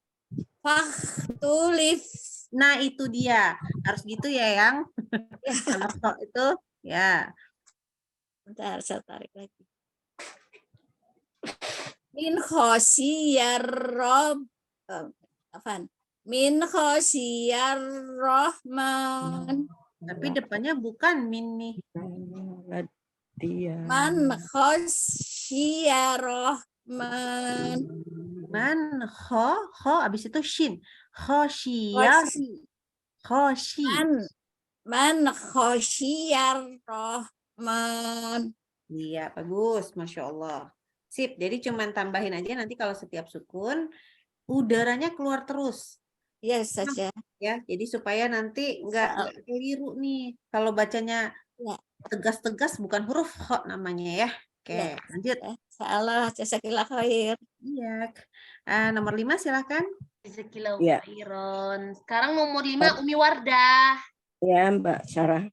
Speaker 6: Fah tulif.
Speaker 1: Nah, itu dia. Harus gitu ya, Yang.
Speaker 6: Ya.
Speaker 1: Kalau kok itu, ya.
Speaker 6: Bentar, saya tarik lagi. Min khosyar rob. Apaan? Min khosyar rohman.
Speaker 1: Tapi depannya bukan min nih.
Speaker 6: Man khosyar rohman.
Speaker 1: Man, kho, abis itu shin. Khosyar. Khosy.
Speaker 6: Man khosyar rohman.
Speaker 1: Iya, bagus. Masya Allah. Sip, jadi cuman tambahin aja nanti kalau setiap sukun, udaranya keluar terus.
Speaker 6: Ya saja.
Speaker 1: Ya, jadi supaya nanti nggak keliru nih. Kalau bacanya
Speaker 6: Ya.
Speaker 1: tegas-tegas bukan huruf kho namanya ya. Oke,
Speaker 6: Ya.
Speaker 1: lanjut.
Speaker 6: Salah, jasakillah khair.
Speaker 1: Iya. Nomor 5 silakan.
Speaker 2: Jazakallahu
Speaker 7: Ya.
Speaker 2: khairan. Sekarang nomor 5 Umi Wardah.
Speaker 7: Ya, Mbak Sarah.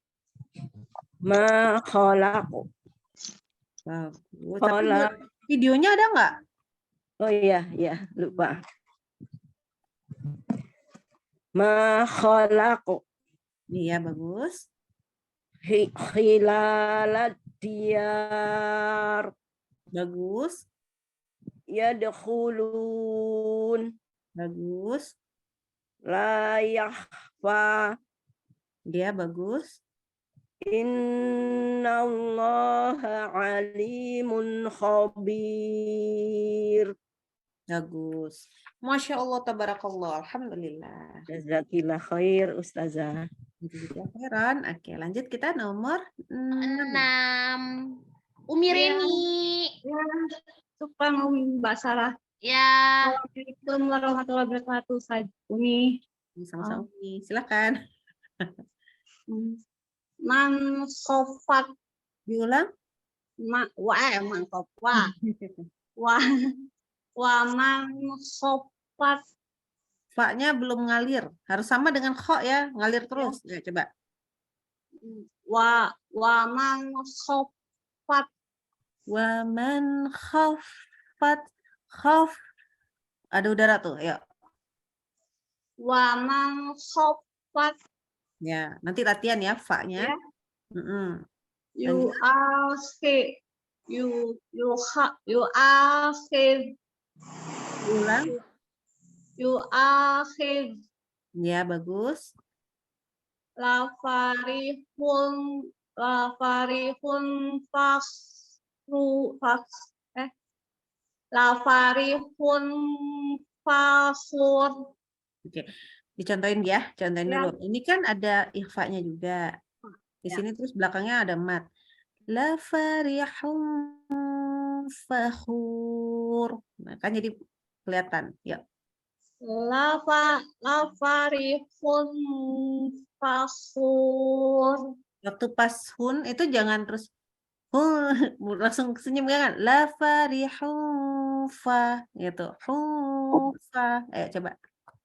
Speaker 7: Ma khalaqu.
Speaker 1: Bagus. Tapi
Speaker 7: Khalaq.
Speaker 1: videonya ada nggak?
Speaker 7: Oh iya, lupa. Ma khalaqu
Speaker 1: Iya, bagus.
Speaker 7: khilalat diyar
Speaker 1: Bagus.
Speaker 7: yadkhulun
Speaker 1: Bagus.
Speaker 7: la yakhfa
Speaker 1: Dia bagus.
Speaker 7: innallaha alimun khabir.
Speaker 1: Bagus. Masya Allah, tabarakallah. Alhamdulillah.
Speaker 7: Jazakillah khair Ustazah.
Speaker 1: Heron. Oke, lanjut kita nomor 6.
Speaker 2: 6. Umi
Speaker 3: Iya.
Speaker 2: Reni.
Speaker 3: Ya, suka mau Mbak Sarah.
Speaker 2: Ya.
Speaker 3: Assalamualaikum warahmatullahi wabarakatuh. Saya Umi.
Speaker 1: Sama-sama Umi. Silakan.
Speaker 3: Man sofat
Speaker 1: Diulang.
Speaker 3: man sofat wa man sofat
Speaker 1: Fa-nya belum ngalir. Harus sama dengan kho ya, ngalir terus. Ya, coba.
Speaker 3: wa man sofat
Speaker 1: Wa man khaffat. Khaf. Ada udara tuh, ayo.
Speaker 3: wa man sofat
Speaker 1: Ya, nanti latihan ya fa-nya.
Speaker 3: Ya.
Speaker 1: Mm-mm.
Speaker 3: you ask you ask
Speaker 1: Ulang.
Speaker 3: you ask
Speaker 1: Ya, bagus.
Speaker 3: la farihun la farihun fakhur.
Speaker 1: Oke. Dicontohin ya, contohin
Speaker 3: Ya.
Speaker 1: dulu. Ini kan ada ikhfa-nya juga. Di
Speaker 3: Ya.
Speaker 1: sini terus belakangnya ada mat. La farihun fakhur. Nah, kan jadi kelihatan. Ya.
Speaker 3: La farihun fakhur.
Speaker 1: Waktu pas hun itu jangan terus hun langsung senyum kan? La farihun fa gitu. Hun fa. Ayo coba.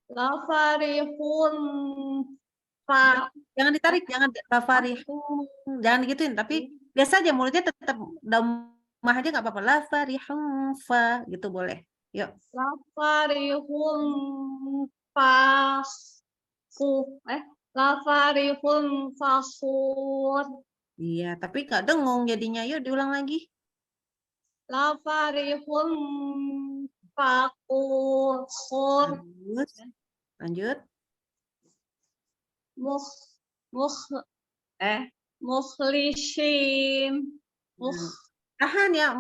Speaker 3: La farihun fa.
Speaker 1: Jangan ditarik, jangan la farihun. Jangan digituin, tapi biasa aja mulutnya tetap daumah aja nggak apa-apa. La farihun fa gitu boleh. Yuk.
Speaker 3: La farihun fakhur. La farihun fakhur.
Speaker 1: Iya, tapi nggak dengung jadinya. Yuk diulang lagi.
Speaker 3: La farihun fakhur.
Speaker 1: Bagus. Lanjut.
Speaker 3: Mukhlisin.
Speaker 1: Tahan ya,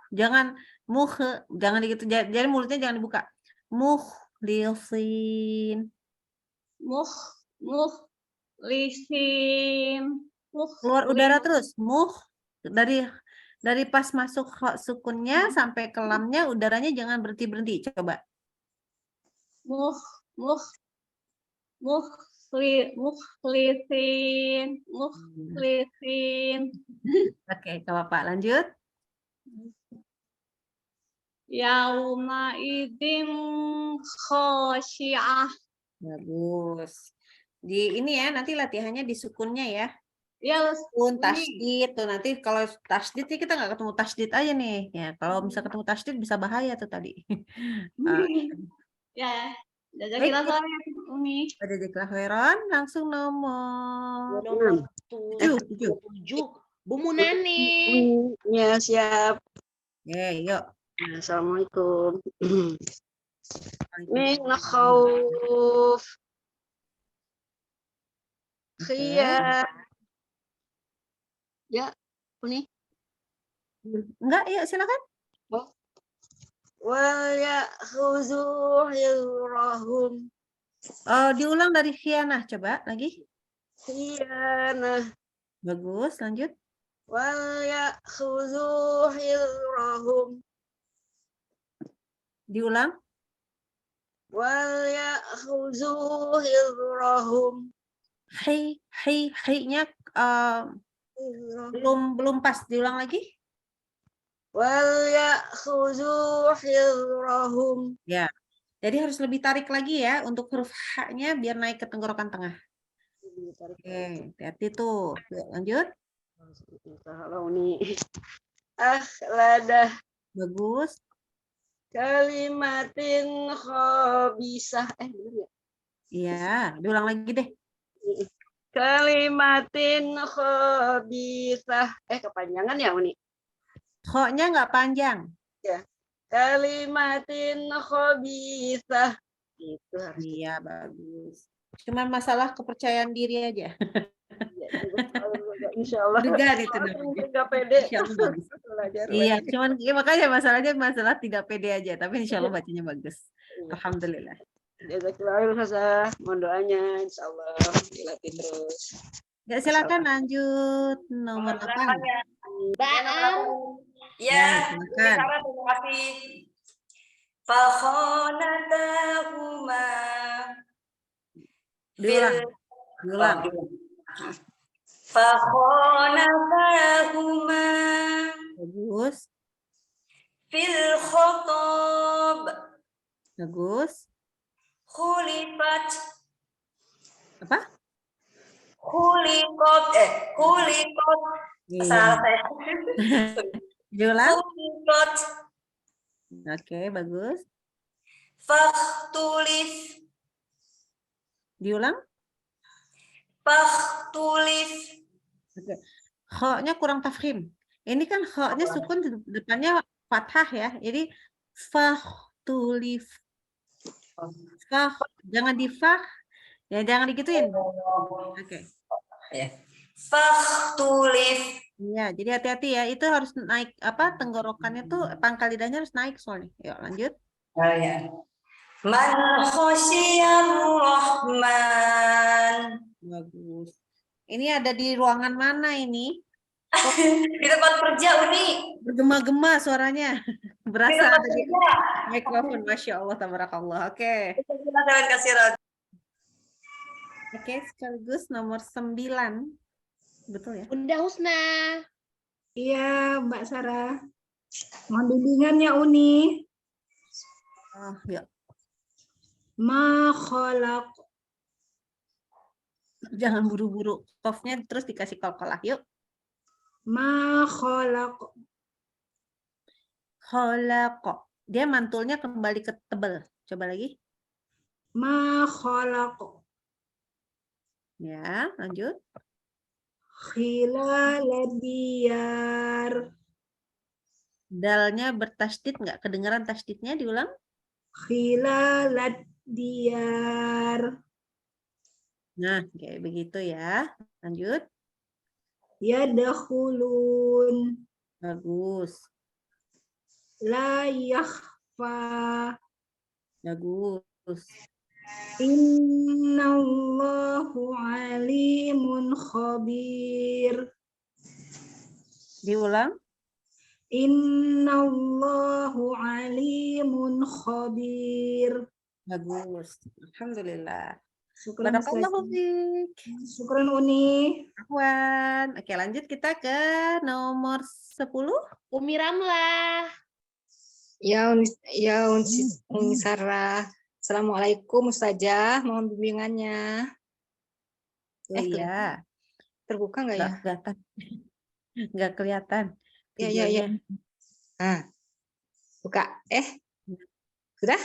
Speaker 1: jangan gitu. Jadi mulutnya jangan dibuka. Mukhlisin.
Speaker 3: Mukhlisin.
Speaker 1: Keluar udara terus. Dari pas masuk sukunnya sampai ke lamnya udaranya jangan berhenti. Coba.
Speaker 3: Mukhlisin.
Speaker 1: Oke, coba Pak lanjut.
Speaker 3: Yauma idzin khasyi'ah.
Speaker 1: Bagus. Di ini ya, nanti latihannya di sukunnya ya.
Speaker 3: Ya,
Speaker 1: Sukun, tasdid tuh nanti kalau tasdid sih kita nggak ketemu tasdid aja nih. Ya, kalau bisa ketemu tasdid bisa bahaya tuh tadi.
Speaker 3: ya.
Speaker 1: Baik,
Speaker 3: Umi.
Speaker 1: ada deklaran langsung nomor
Speaker 2: Nomor
Speaker 1: 7.
Speaker 2: 7. Bu Munani.
Speaker 7: Ya, siap.
Speaker 1: Oke, yuk.
Speaker 7: Assalamualaikum. Min khauf. Khiyar. Ya, Uni.
Speaker 1: Enggak, yuk silakan.
Speaker 7: Wal ya'khuzu hirahum.
Speaker 1: Diulang dari khianah, coba lagi.
Speaker 7: Khiyanah.
Speaker 1: Bagus, lanjut.
Speaker 7: Wal ya'khuzu hirahum.
Speaker 1: Diulang.
Speaker 7: Wal ya'khuzu hirahum.
Speaker 1: Hi-nya belum pas, diulang lagi.
Speaker 7: Wal ya'khuzu hirahum.
Speaker 1: Ya. Jadi harus lebih tarik lagi ya untuk huruf H-nya biar naik ke tenggorokan tengah. Oke, hati-hati tuh. Yuk, lanjut.
Speaker 7: Kalau nih. Akhladah.
Speaker 1: Bagus.
Speaker 7: Kalimatin khabisah. Bener ya?
Speaker 1: Iya, diulang lagi deh.
Speaker 7: Kalimatin khabisah. Kepanjangan ya, Uni?
Speaker 1: Kho-nya nggak panjang.
Speaker 7: Ya. Kalimatin khabisah. Gitu.
Speaker 1: Iya, bagus. Cuma masalah kepercayaan diri aja.
Speaker 7: Insya Allah.
Speaker 1: Degan itu
Speaker 7: Nggak pede.
Speaker 1: Insya Allah bagus. Iya, cuman ya, makanya masalahnya masalah tidak pede aja. Tapi insya Allah bacanya bagus. Alhamdulillah.
Speaker 7: Jazakallah khair Ustazah. Mohon doanya insyaallah dilatih terus.
Speaker 1: Ya, silakan lanjut nomor 8.
Speaker 2: Mbak Am.
Speaker 1: Ya, silakan.
Speaker 8: Terima kasih. Fakhanatahuma
Speaker 1: Diulang. Diulang.
Speaker 8: Fakhanatahuma
Speaker 1: Bagus.
Speaker 8: fil khotob
Speaker 1: Bagus.
Speaker 8: khulifat
Speaker 1: Apa?
Speaker 8: khuliqat
Speaker 1: Iya.
Speaker 8: salah saya
Speaker 1: Diulang.
Speaker 8: khuliqat
Speaker 1: Oke, bagus.
Speaker 8: fakhtulif
Speaker 1: Diulang.
Speaker 8: fakhtulif
Speaker 1: Oke. Kho-nya kurang tafkhim. Ini kan kho-nya sukun depannya fathah ya. Jadi fakhtulif. Fah, jangan di fah. Ya, jangan digituin. Oke.
Speaker 8: fakhtulif
Speaker 1: Iya, jadi hati-hati ya. Itu harus naik apa? Tenggorokannya tuh pangkal lidahnya harus naik soalnya. Yuk, lanjut.
Speaker 8: man khosyiyar rahman
Speaker 1: Bagus. Ini ada di ruangan mana ini?
Speaker 8: di tempat kerja Uni
Speaker 1: Bergema-gema suaranya.
Speaker 8: di
Speaker 1: Berasa
Speaker 8: tempat
Speaker 1: ada di
Speaker 8: kerja
Speaker 1: mikrofon. Masya Allah, tabarakallah. Oke.
Speaker 8: Terima kasih Rod.
Speaker 1: Oke, sekaligus nomor 9. Betul ya?
Speaker 2: Bunda Husna.
Speaker 9: Iya, Mbak Sarah. Mohon bimbingannya Uni.
Speaker 1: Oh, yuk.
Speaker 9: Ma khalaq.
Speaker 1: Jangan buru-buru. Qafnya terus dikasih qalqalah. Yuk.
Speaker 9: Ma khalaq.
Speaker 1: Khalaqa. Dia mantulnya kembali ke tebal. Coba lagi.
Speaker 9: Ma khalaq.
Speaker 1: Ya, lanjut.
Speaker 9: Khilaladiyar.
Speaker 1: Dalnya bertasdid nggak? Kedengaran tasdidnya diulang?
Speaker 9: Khilaladiyar.
Speaker 1: Nah, kayak begitu ya. Lanjut.
Speaker 9: Yadkhulun.
Speaker 1: Bagus.
Speaker 9: La yakhfa.
Speaker 1: Bagus.
Speaker 9: Innallahu alimun khabir.
Speaker 1: Diulang.
Speaker 9: Innallahu alimun khabir.
Speaker 1: Bagus. Alhamdulillah.
Speaker 9: Syukran
Speaker 1: Barakallahu
Speaker 9: Ustazah.
Speaker 1: fiik.
Speaker 9: Syukran Uni.
Speaker 1: Afwan. Oke, lanjut kita ke nomor 10.
Speaker 2: Umi Ramlah.
Speaker 10: Ya, Uni Sarah. Assalamualaikum Ustazah, mohon bimbingannya.
Speaker 1: Iya.
Speaker 10: Terbuka nggak ya?
Speaker 1: Nggak kelihatan. Nggak kelihatan.
Speaker 10: Ya.
Speaker 1: Videonya.
Speaker 10: Nah, buka. Sudah?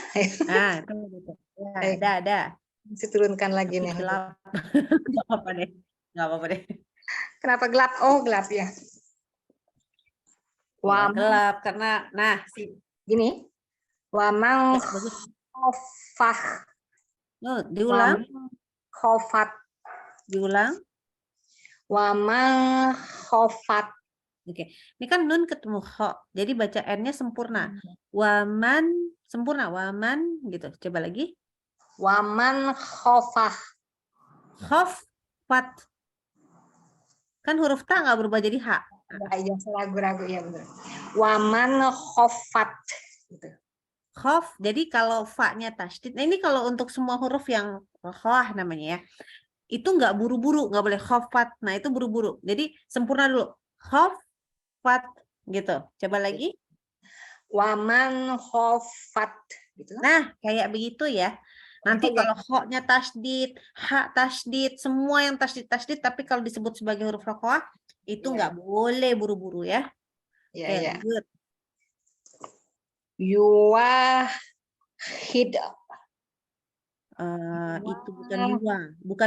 Speaker 1: Nah, itu gitu. Ya, ada.
Speaker 10: Mesti turunkan lagi nih.
Speaker 1: Gelap. Nggak apa-apa deh. Nggak apa-apa deh.
Speaker 10: Kenapa gelap? Oh, gelap ya.
Speaker 1: Ya, gelap karena
Speaker 10: Gini. Wamang
Speaker 1: bagus.
Speaker 10: khofah.
Speaker 1: Diulang.
Speaker 10: Khofat.
Speaker 1: Diulang.
Speaker 10: Wamang khofat.
Speaker 1: Oke. Ini kan nun ketemu kho. Jadi baca N-nya sempurna. Waman sempurna. Waman gitu. Coba lagi.
Speaker 10: Waman khofah.
Speaker 1: Khofat. Kan huruf ta nggak berubah jadi H.
Speaker 10: Ya, saya ragu-ragu ya benar. Waman khofat. Gitu.
Speaker 1: Khof. Jadi kalau fa-nya tasydid. Nah ini kalau untuk semua huruf yang khoah namanya ya. Itu nggak buru-buru. Nggak boleh khofat. Nah itu buru-buru. Jadi sempurna dulu. Khofat. Gitu. Coba lagi.
Speaker 10: Waman khofat. Gitu.
Speaker 1: Nah kayak begitu ya. Nanti kalau kho-nya tasydid, ha tasydid, semua yang tasydid, tapi kalau disebut sebagai huruf rokoah, itu nggak boleh buru-buru ya.
Speaker 10: Iya,
Speaker 1: Oke,
Speaker 10: iya.
Speaker 1: lanjut.
Speaker 10: Yuwahid.
Speaker 1: Itu bukan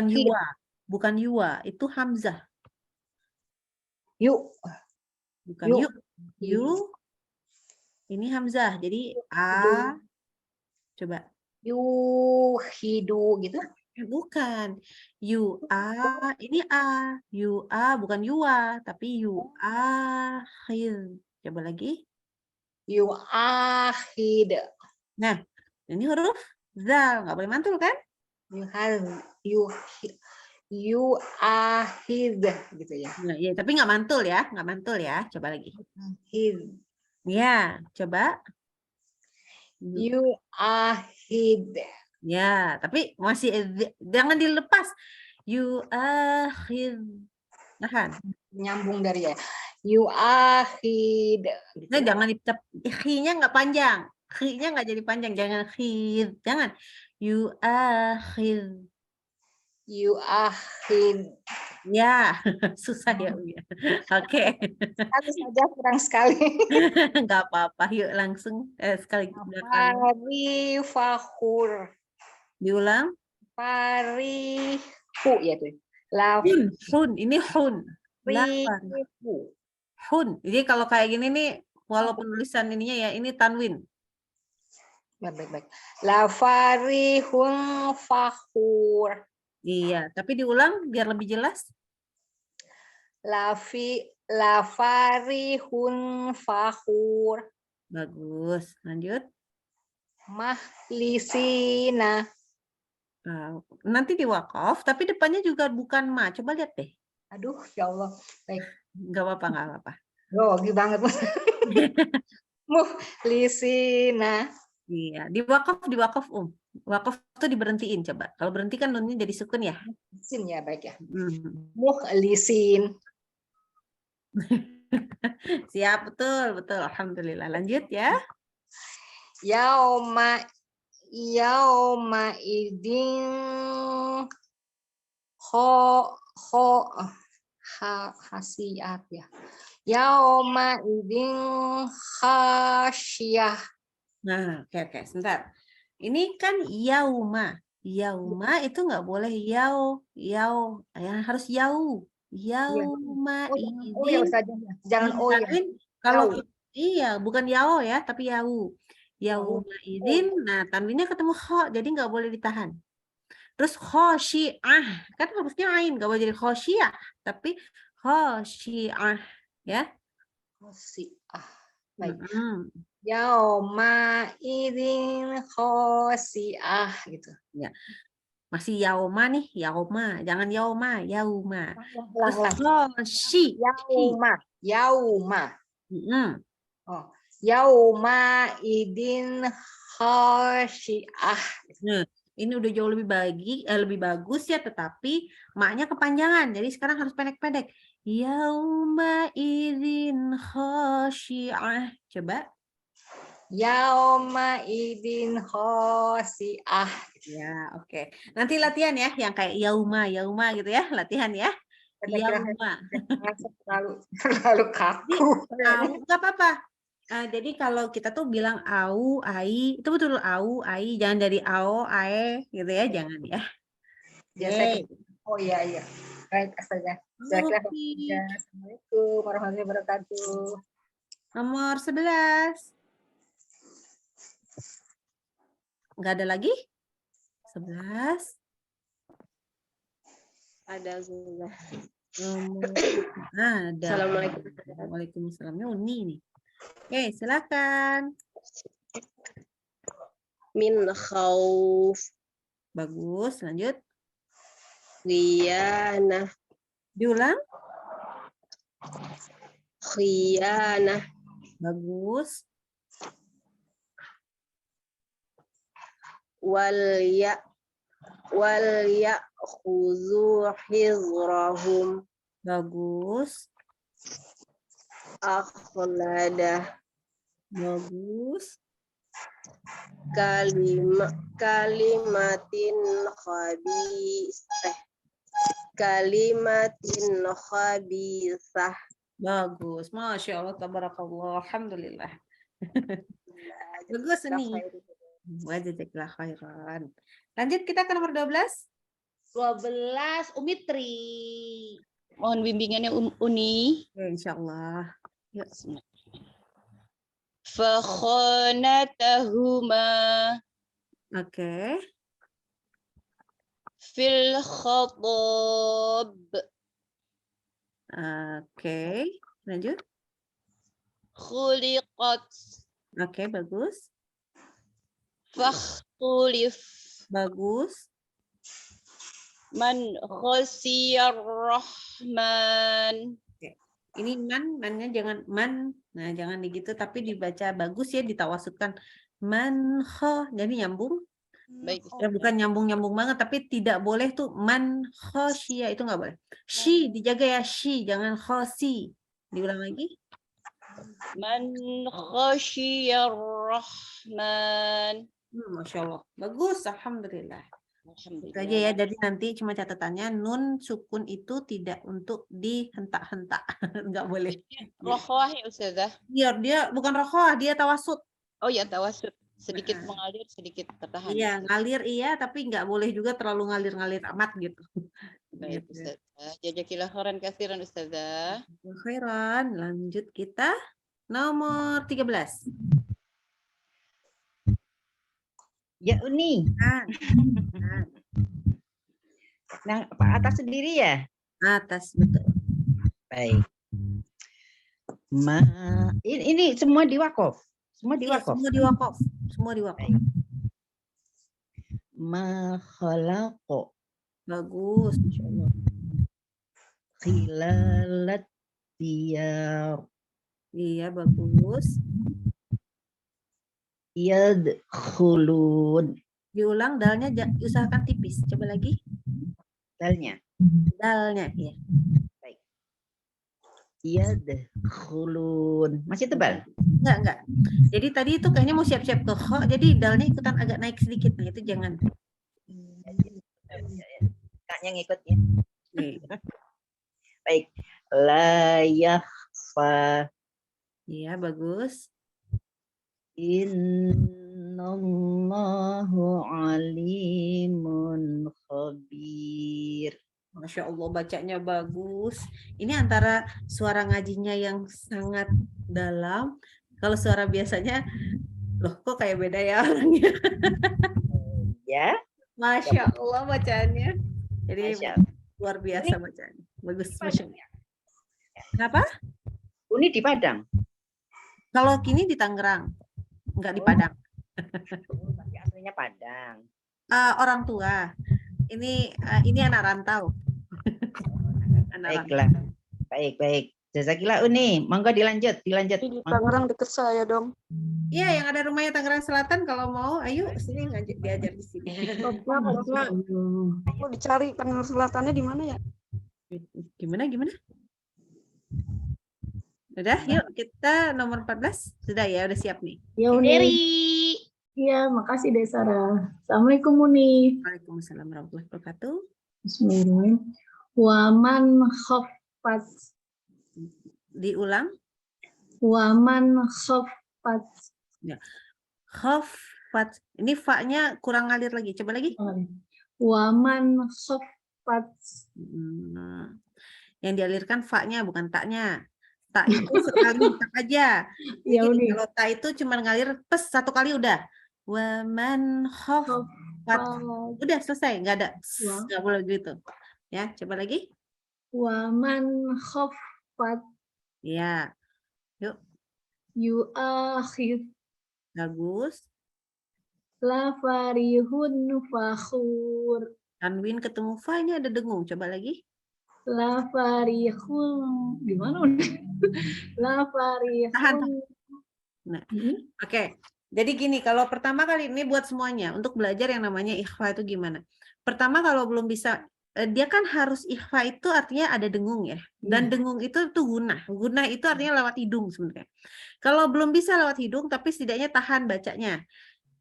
Speaker 1: yuwa, bukan yuwa, itu hamzah.
Speaker 10: Yuk.
Speaker 1: Bukan yuk. Ini hamzah, jadi a. Coba.
Speaker 10: Yuhidu gitu.
Speaker 1: Bukan. Ini a. Bukan yuwa, tapi yuahid. Coba lagi.
Speaker 10: Yuahid.
Speaker 1: Nah, ini huruf Zal, nggak boleh mantul kan?
Speaker 10: Yu'ahid gitu ya.
Speaker 1: Nah, ya, tapi nggak mantul ya, nggak mantul ya. Coba lagi. Ya, coba.
Speaker 10: Yu'ahid.
Speaker 1: Ya, tapi masih jangan dilepas. Yu'akhid. Tahan.
Speaker 10: Nyambung dari ya. Yu'ahid. Gitu.
Speaker 1: Nah, jangan khi-nya nggak panjang. Khi-nya nggak jadi panjang. Jangan khid. Jangan. Yu'akhid.
Speaker 10: Yu'ahid.
Speaker 1: Ya, susah ya. Oke.
Speaker 10: Satu saja kurang sekali.
Speaker 1: Nggak apa-apa. Yuk langsung sekali belakang.
Speaker 10: Farifahur.
Speaker 1: Diulang.
Speaker 10: Farihu ya tuh.
Speaker 1: Hun. Ini hun.
Speaker 10: Lafarihu.
Speaker 1: Hun. Jadi kalau kayak gini nih, walaupun tulisan ininya ya, ini tanwin.
Speaker 10: Baik. Lafarihun fakhur.
Speaker 1: Iya, tapi diulang biar lebih jelas.
Speaker 10: Lafarihun fakhur.
Speaker 1: Bagus. Lanjut.
Speaker 10: Mahlisina.
Speaker 1: Nanti di wakaf, tapi depannya juga bukan ma. Coba lihat deh.
Speaker 10: Aduh, ya Allah. Baik.
Speaker 1: Nggak apa-apa.
Speaker 10: Grogi banget. Muhlisina.
Speaker 1: Iya, di wakaf Wakaf tuh diberhentiin coba. Kalau berhenti kan nunnya jadi sukun ya.
Speaker 10: Sin ya, baik ya. Muhlisin.
Speaker 1: Siap, betul. Alhamdulillah. Lanjut ya.
Speaker 10: Yauma idin khasiyat ya. Yauma idin khasyah.
Speaker 1: Nah, oke, sebentar. Ini kan yauma itu nggak boleh yau, yang harus yau. Yauma idin.
Speaker 10: Oh ya Ustaz, jangan oh ya.
Speaker 1: Kalau iya, bukan yao ya, tapi yau. Yauma idin. Nah, tanwinnya ketemu kho, jadi nggak boleh ditahan. Terus khosyi'ah, kan harusnya ain, nggak boleh jadi khosyiyah, tapi khosyi'ah ya.
Speaker 10: Khosyi'ah. Baik. Yauma idin khosyi'ah gitu.
Speaker 1: Ya. Masih yauma nih, yauma. Jangan yauma. Terus
Speaker 10: yauma. Oh, yauma idin khosyi'ah.
Speaker 1: Nah, ini udah jauh lebih bagus ya, tetapi maknya kepanjangan. Jadi sekarang harus pendek-pendek. Yauma idin khosyi'ah. Coba.
Speaker 10: Yauma idin khosyi'ah.
Speaker 1: Ya, oke. Nanti latihan ya, yang kayak yauma gitu ya, latihan ya. Yauma.
Speaker 10: Terlalu kaku.
Speaker 1: Nggak apa-apa. Jadi kalau kita tuh bilang au, ai, itu betul au, ai, jangan dari ao, ae, gitu ya, jangan ya.
Speaker 10: Oh iya. Baik, astaga. Assalamualaikum warahmatullahi wabarakatuh.
Speaker 1: Nomor 11. Nggak ada lagi? 11.
Speaker 7: Ada sudah.
Speaker 1: Ada.
Speaker 7: Assalamualaikum.
Speaker 1: Waalaikumsalamnya Uni nih. Oke, silakan.
Speaker 7: Min khauf.
Speaker 1: Bagus, lanjut.
Speaker 7: Khiyanah.
Speaker 1: Diulang.
Speaker 7: Khiyanah.
Speaker 1: Bagus.
Speaker 7: Wal ya'khudhu hizrahum.
Speaker 1: Bagus.
Speaker 7: Akhladah.
Speaker 1: Bagus.
Speaker 7: Kalimatin khabisah.
Speaker 1: Bagus. Masya Allah, tabarakallah. Alhamdulillah. Bagus nih. Wajazakillah khairan. Lanjut kita ke nomor 12.
Speaker 2: 12 Umitri.
Speaker 6: Mohon bimbingannya Uni.
Speaker 1: Ya, insyaallah. Yuk.
Speaker 6: Fakhanatahuma.
Speaker 1: Oke.
Speaker 6: Fil khatab.
Speaker 1: Oke. Lanjut.
Speaker 6: Khuliqat.
Speaker 1: Oke, bagus.
Speaker 6: tulif.
Speaker 1: Bagus.
Speaker 6: Man khasiyar rahman.
Speaker 1: Ini mannya jangan man. Nah, jangan begitu tapi dibaca bagus ya, ditawasudkan. Man kho, jadi nyambung.
Speaker 6: Baik,
Speaker 1: Ya, bukan nyambung-nyambung banget, tapi tidak boleh tuh man khosyia, itu nggak boleh. Shi, dijaga ya, shi, jangan khosi. Diulang lagi.
Speaker 6: Man khasiyar rahman.
Speaker 1: Masya Allah. Bagus, Alhamdulillah. Itu
Speaker 6: Alhamdulillah.
Speaker 1: aja ya, jadi nanti cuma catatannya nun sukun itu tidak untuk dihentak-hentak. Nggak boleh.
Speaker 6: Rokhwah ya Ustazah.
Speaker 1: Biar dia bukan rokoh, dia tawasud.
Speaker 6: Oh ya, tawasud. Sedikit
Speaker 1: Nah.
Speaker 6: mengalir, sedikit tertahan.
Speaker 1: Iya, ngalir iya, tapi nggak boleh juga terlalu ngalir-ngalir amat gitu.
Speaker 6: Baik,
Speaker 1: Gitu.
Speaker 6: Ustazah. Jazakillah khairan katsiran Ustazah.
Speaker 1: Khairan, lanjut kita nomor 13.
Speaker 11: Ya Uni. Nah, Pak atas sendiri ya?
Speaker 1: Atas, betul.
Speaker 11: Baik. Ini semua di wakaf. Semua di
Speaker 1: Iya,
Speaker 11: wakaf.
Speaker 1: semua di wakaf. Semua di wakaf.
Speaker 11: Ma khalaqo
Speaker 1: Bagus, Masya Allah.
Speaker 11: khilalat diyar
Speaker 1: Iya, bagus.
Speaker 11: yadkhulun.
Speaker 1: Diulang, dalnya usahakan tipis. Coba lagi.
Speaker 11: Dalnya.
Speaker 1: Dalnya, iya.
Speaker 11: Baik. Yadkhulun. Masih tebal?
Speaker 1: Enggak. Jadi tadi itu kayaknya mau siap-siap ke kho, jadi dalnya ikutan agak naik sedikit. Nah, itu jangan.
Speaker 11: Kaknya ngikut ya.
Speaker 1: Iya.
Speaker 11: Baik. La yakhfa
Speaker 1: Iya, bagus.
Speaker 11: Innallahu alimun khabir.
Speaker 1: Masya Allah, bacanya bagus. Ini antara suara ngajinya yang sangat dalam. Kalau suara biasanya, loh kok kayak beda ya orangnya.
Speaker 11: Ya.
Speaker 1: Masya Allah bacaannya. Jadi
Speaker 11: Masya Allah.
Speaker 1: luar biasa bacaannya. Bagus, Masya Allah. Kenapa?
Speaker 11: Uni di Padang.
Speaker 1: Kalau kini di Tangerang, nggak di Padang.
Speaker 11: Tapi aslinya Padang.
Speaker 1: Orang tua. Ini anak rantau. Anak
Speaker 11: Baiklah. Baik. Jazakillah Uni. Monggo dilanjut.
Speaker 7: Di
Speaker 11: Monggo.
Speaker 7: Tangerang deket saya dong.
Speaker 1: Iya, yang ada rumahnya Tangerang Selatan, kalau mau, ayo sini diajar di sini.
Speaker 7: Pokoknya mau dicari Tangerang Selatannya di mana ya?
Speaker 1: Gimana? Udah, yuk kita nomor 14. Sudah ya, udah siap nih.
Speaker 9: Ya Uni.
Speaker 2: Dari
Speaker 9: Iya, makasih Desara. Assalamualaikum Uni.
Speaker 1: Waalaikumsalam warahmatullahi wabarakatuh.
Speaker 9: Bismillahirrahmanirrahim. Waman khaffat.
Speaker 1: Diulang.
Speaker 9: Waman khaffat.
Speaker 1: Ya. Khaffat. Ini fa-nya kurang ngalir lagi. Coba lagi.
Speaker 9: Waman khaffat.
Speaker 1: Yang dialirkan fa-nya bukan tak-nya. Tak itu sekali tak aja.
Speaker 9: Ya,
Speaker 1: Jadi
Speaker 9: Uni.
Speaker 1: kalau tak itu cuma ngalir pes satu kali udah. Waman khaffat. Udah selesai, nggak ada. Nggak boleh gitu. Ya, coba lagi.
Speaker 9: Waman khaffat.
Speaker 1: Ya. Yuk.
Speaker 9: Yu'akhir.
Speaker 1: Bagus.
Speaker 9: La farihun fakhur.
Speaker 1: Tanwin ketemu fa, ini ada dengung. Coba lagi.
Speaker 9: La farihun. Gimana Uni? La farihun.
Speaker 1: Tahan. Nah, oke. Jadi gini, kalau pertama kali ini buat semuanya untuk belajar yang namanya ikhfa itu gimana? Pertama kalau belum bisa, dia kan harus ikhfa itu artinya ada dengung ya. Dan dengung itu tuh gunah. Gunah itu artinya lewat hidung sebenarnya. Kalau belum bisa lewat hidung, tapi setidaknya tahan bacanya.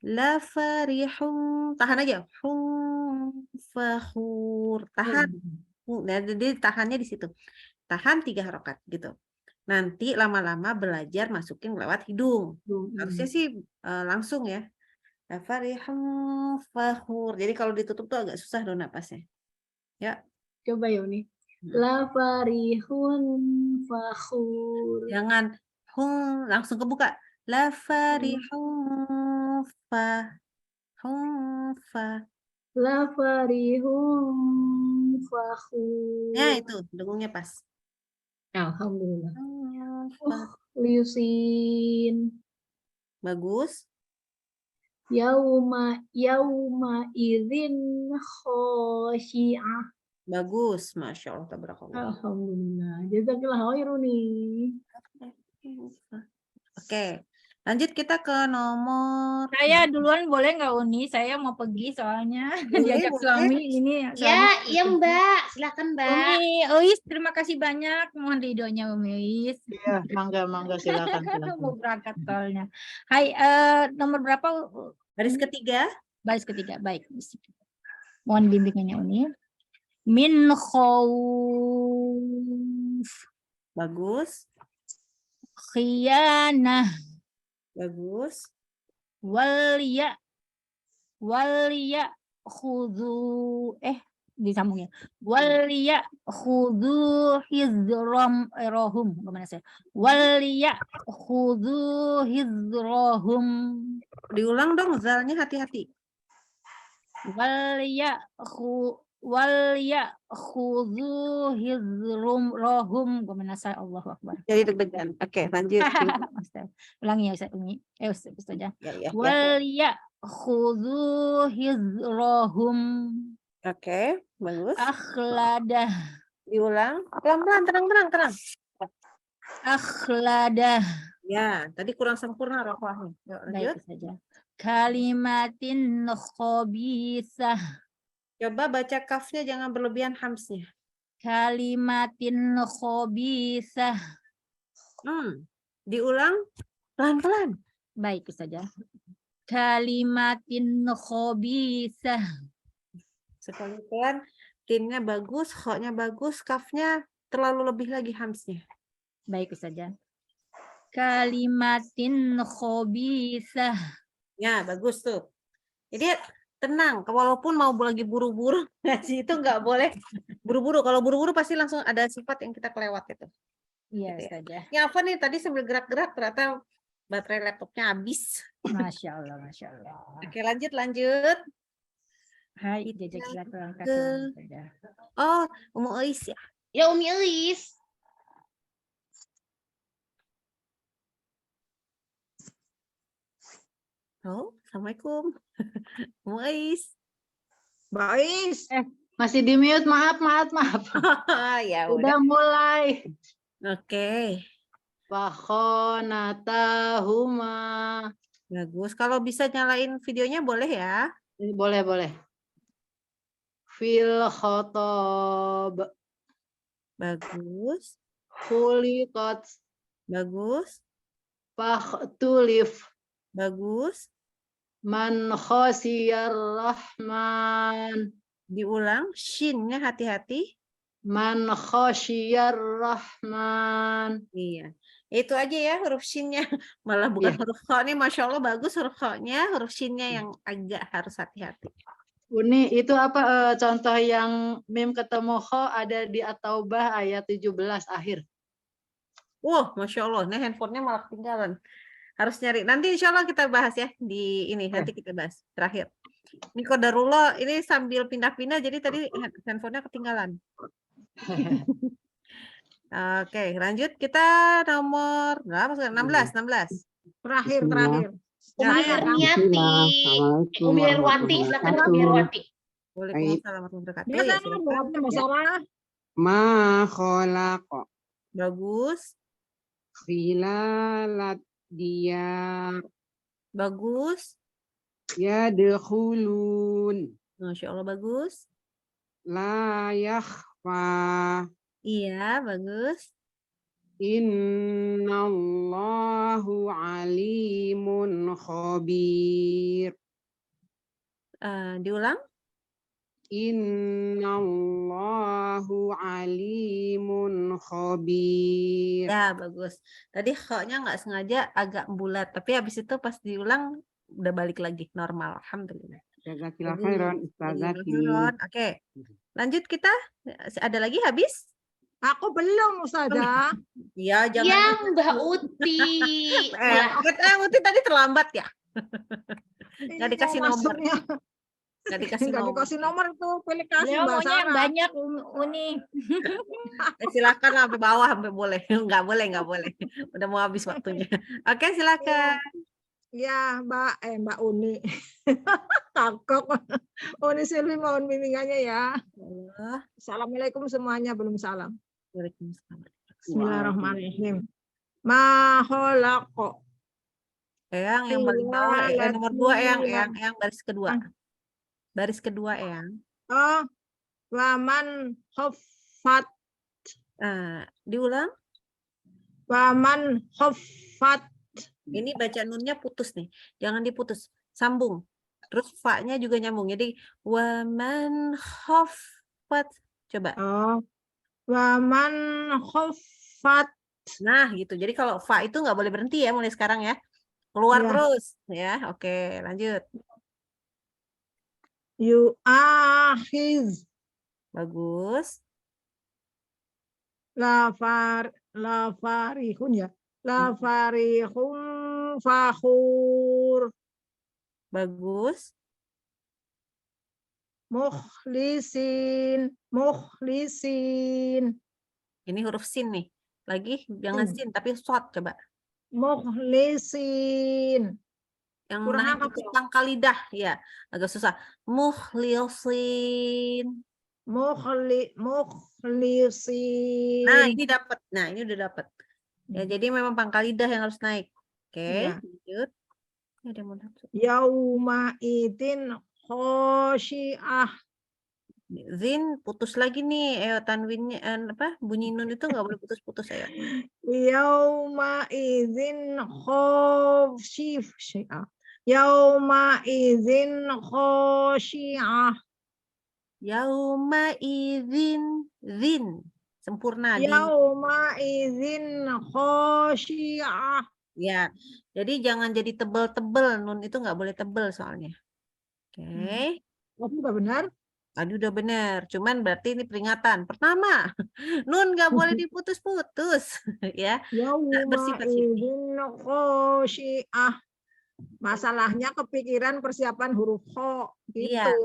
Speaker 1: La farihun, tahan aja. Hum fakhur, tahan. Nah, jadi tahannya di situ. Tahan 3 harokat gitu. Nanti lama-lama belajar masukin lewat hidung. Harusnya sih langsung ya. La farihun fakhur. Jadi kalau ditutup tuh agak susah dong napasnya. Ya.
Speaker 9: Coba ya Uni. La farihun fakhur.
Speaker 1: Jangan hum langsung kebuka. La farihun fa.
Speaker 9: La farihun fakhur.
Speaker 1: Ya itu dengungnya pas.
Speaker 9: Alhamdulillah. Liusin.
Speaker 1: Bagus.
Speaker 9: Yauma idzin khosyi'ah.
Speaker 1: Bagus, Masya Allah, tabarakallah.
Speaker 9: Alhamdulillah. Jazakillah khair Uni.
Speaker 1: Oke, lanjut kita ke nomor.
Speaker 12: Saya duluan boleh nggak Uni? Saya mau pergi soalnya
Speaker 1: Boleh,
Speaker 12: diajak
Speaker 1: boleh.
Speaker 12: suami ini.
Speaker 2: Ya, iya Mbak. Silakan Mbak.
Speaker 12: Umi Uis, terima kasih banyak. Mohon ridhonya Umi Uis.
Speaker 5: Iya, mangga silakan.
Speaker 12: Mau berangkat soalnya. Hai, nomor berapa?
Speaker 1: Baris ketiga.
Speaker 12: Baris ketiga, baik. Mohon bimbingannya Uni. Min khauf.
Speaker 1: Bagus.
Speaker 12: Khiyanah.
Speaker 1: Bagus.
Speaker 12: Waliya khudu disambungnya. Waliya khudu hizram rohum. Gimana saya? Waliya khudu hizrohum.
Speaker 1: Diulang dong, zalnya hati-hati.
Speaker 12: Waliya khudu hizrum rohum. Gimana saya? Allahu Akbar.
Speaker 1: Jadi deg-degan. Oke, lanjut.
Speaker 12: Ulangi ya Ustaz Umi. Ustaz aja.
Speaker 1: Ya.
Speaker 12: Waliya khudu hizrohum.
Speaker 1: Oke, bagus.
Speaker 12: Akhladah.
Speaker 1: Diulang. Pelan-pelan, tenang.
Speaker 12: Akhladah.
Speaker 1: Ya, tadi kurang sempurna rafahnya. Yuk, lanjut.
Speaker 12: Baik saja. Kalimatin khabisah.
Speaker 1: Coba baca kafnya jangan berlebihan hamsnya.
Speaker 12: Kalimatin khabisah.
Speaker 1: Diulang pelan-pelan.
Speaker 12: Baik saja. Kalimatin khabisah.
Speaker 1: Sekali pelan, tinnya bagus, kho-nya bagus, kafnya terlalu lebih lagi hamsnya.
Speaker 12: Baik saja. Kalimatin khabisah.
Speaker 1: Ya, bagus tuh. Jadi tenang, walaupun mau lagi buru-buru, ngaji itu nggak boleh buru-buru. Kalau buru-buru pasti langsung ada sifat yang kita kelewat itu.
Speaker 12: Iya
Speaker 1: Gitu ya.
Speaker 12: saja.
Speaker 1: Ya apa nih tadi sambil gerak-gerak ternyata baterai laptopnya habis.
Speaker 12: Masya Allah.
Speaker 1: Oke, lanjut.
Speaker 12: Hai, jazakallah terangkat.
Speaker 1: Oh, Umu Uis ya.
Speaker 2: Ya Umi Uis.
Speaker 1: Oh, Assalamualaikum. Umu Uis.
Speaker 5: Mbak Uis. Masih di mute, maaf.
Speaker 1: Ya
Speaker 5: Udah mulai.
Speaker 1: Oke.
Speaker 5: Fakhonatahuma.
Speaker 1: Bagus. Kalau bisa nyalain videonya boleh ya?
Speaker 5: Boleh. Fil khotob.
Speaker 1: Bagus.
Speaker 5: Khuliqat.
Speaker 1: Bagus.
Speaker 5: Fakhtulif.
Speaker 1: Bagus.
Speaker 5: Man khosiyar rahman.
Speaker 1: Diulang, shin-nya hati-hati.
Speaker 5: Man khosyiyar rahman.
Speaker 1: Iya. Itu aja ya huruf shin-nya. Malah bukan huruf kho-nya. Masya Allah bagus huruf kho-nya. Huruf shin-nya yang agak harus hati-hati.
Speaker 5: Uni, itu apa contoh yang mim ketemu kho ada di At-Taubah ayat 17 akhir.
Speaker 1: Wah, Masya Allah. Ini handphonenya malah ketinggalan. Harus nyari. Nanti insya Allah kita bahas ya. Di ini, nanti kita bahas. Terakhir. Ini qadarullah, ini sambil pindah-pindah. Jadi tadi handphonenya ketinggalan. Oke, lanjut. Kita nomor berapa? 16. Terakhir.
Speaker 2: Umi Erniati. Umi Erwati. Silakan Umi Erwati.
Speaker 1: Waalaikumsalam warahmatullahi
Speaker 9: Iya,
Speaker 1: wabarakatuh.
Speaker 9: masalah.
Speaker 7: Ma khalaqa
Speaker 1: Bagus.
Speaker 7: khilalat diyar
Speaker 1: Bagus.
Speaker 7: yadkhulun
Speaker 1: Masya Allah bagus.
Speaker 7: la yakhfa
Speaker 1: Iya, bagus.
Speaker 7: innallahu alimun khabir.
Speaker 1: Diulang.
Speaker 7: Innallahu alimun khabir.
Speaker 1: Ya, bagus. Tadi kho-nya nggak sengaja agak bulat, tapi habis itu pas diulang udah balik lagi normal. Alhamdulillah.
Speaker 7: Jazakillah khairan Ustazati.
Speaker 1: Oke. Lanjut kita. Ada lagi habis?
Speaker 9: Aku belum Ustazah.
Speaker 1: Iya, jangan.
Speaker 2: Ya Mbak Uti.
Speaker 1: Uti tadi terlambat ya? Nggak dikasih nomor.
Speaker 9: Maksudnya.
Speaker 1: Nggak dikasih nomor.
Speaker 9: Itu pilih kasih
Speaker 12: Ya,
Speaker 9: Mbak
Speaker 12: maunya yang
Speaker 9: Sarah.
Speaker 12: banyak Uni.
Speaker 1: Silakan sampai bawah sampai boleh. Nggak boleh. Udah mau habis waktunya. Oke, silakan.
Speaker 13: Ya, Mbak Uni. Takut. Uni Silvi mohon bimbingannya ya. Assalamualaikum semuanya, belum salam. Bismillahirrahmanirrahim. Ma khalaqa.
Speaker 1: Eyang yang paling bawah, nomor 2 Eyang baris kedua. Baris kedua Eyang.
Speaker 13: Oh, waman khaffat.
Speaker 1: Diulang.
Speaker 13: Waman khaffat.
Speaker 1: Ini baca nunnya putus nih, jangan diputus, sambung. Terus fa-nya juga nyambung. Jadi waman khaffat. Coba.
Speaker 13: Oh. Waman khaffat.
Speaker 1: Nah, gitu. Jadi kalau fa itu nggak boleh berhenti ya mulai sekarang ya. Keluar terus ya. Oke, lanjut.
Speaker 13: Yu'akhiz.
Speaker 1: Bagus.
Speaker 13: Lafarihun ya. Lafarihun fakhur.
Speaker 1: Bagus.
Speaker 13: Mukhlisin.
Speaker 1: Ini huruf sin nih. Lagi jangan sin tapi short coba.
Speaker 13: Mukhlisin.
Speaker 1: Yang naik ke pangkal lidah ya, agak susah. Mukhlisin. Mukhlisin. Nah, ini dapat. Nah, ini udah dapat. Ya, jadi memang pangkal lidah yang harus naik. Oke, lanjut. Ada mau
Speaker 13: Yauma idin khosyi'ah.
Speaker 1: Zin putus lagi nih, tanwinnya bunyi nun itu nggak boleh putus-putus ya.
Speaker 13: Yauma idzin khosyi'ah. Yauma idzin khosyi'ah.
Speaker 1: Yauma idzin zin sempurna.
Speaker 13: Yauma idzin khosyi'ah.
Speaker 1: Ya, jadi jangan jadi tebel-tebel, nun itu nggak boleh tebel soalnya. Oke.
Speaker 13: Tapi udah benar?
Speaker 1: Tadi udah benar, cuman berarti ini peringatan. Pertama, nun nggak boleh diputus-putus, ya.
Speaker 13: Yauma'idin khosyi'ah. Masalahnya kepikiran persiapan huruf kho gitu.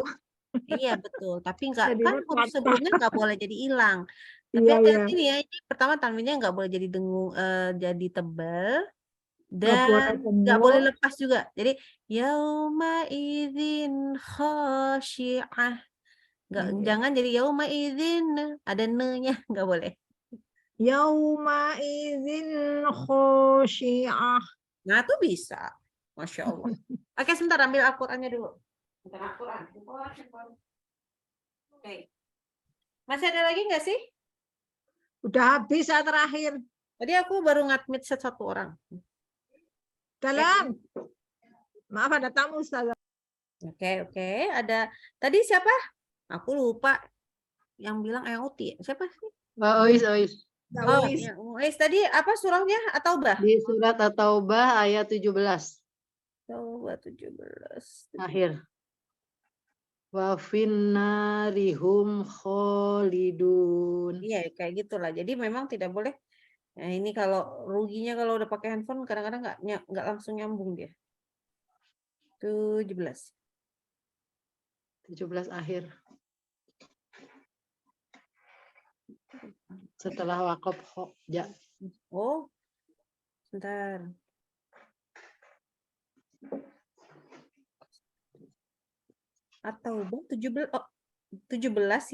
Speaker 1: Iya betul. Tapi nggak kan huruf sebelumnya nggak boleh jadi hilang. Tapi hati-hati nih ya, ini pertama tanwinnya nggak boleh jadi dengung, jadi tebal. Dan nggak boleh lepas juga. Jadi yauma'idin khosyi'ah. Jangan jadi yauma idzin ada ne-nya, nggak boleh.
Speaker 13: Yauma idzin khosyi'ah.
Speaker 1: Nah, itu bisa. Masya Allah. Oke, sebentar ambil Al-Qur'annya dulu. Sebentar Al-Qur'an. Oke. Masih ada lagi nggak sih?
Speaker 13: Udah habis saat terakhir.
Speaker 1: Tadi aku baru ngadmit satu orang.
Speaker 13: Dalam. Maaf ada tamu Ustazah.
Speaker 1: Oke. Ada tadi siapa? Aku lupa yang bilang Ayang Uti. Siapa sih?
Speaker 5: Ois.
Speaker 1: Ois tadi apa surahnya At-Taubah?
Speaker 5: Di surat At-Taubah ayat 17.
Speaker 1: Taubah 17.
Speaker 5: Akhir. Wa finnarihum khalidun.
Speaker 1: Iya, kayak gitulah. Jadi memang tidak boleh. Nah, ini kalau ruginya kalau udah pakai handphone kadang-kadang nggak langsung nyambung dia. 17
Speaker 5: akhir. Setelah wakaf ja.
Speaker 1: Oh, sebentar. At-Taubah 17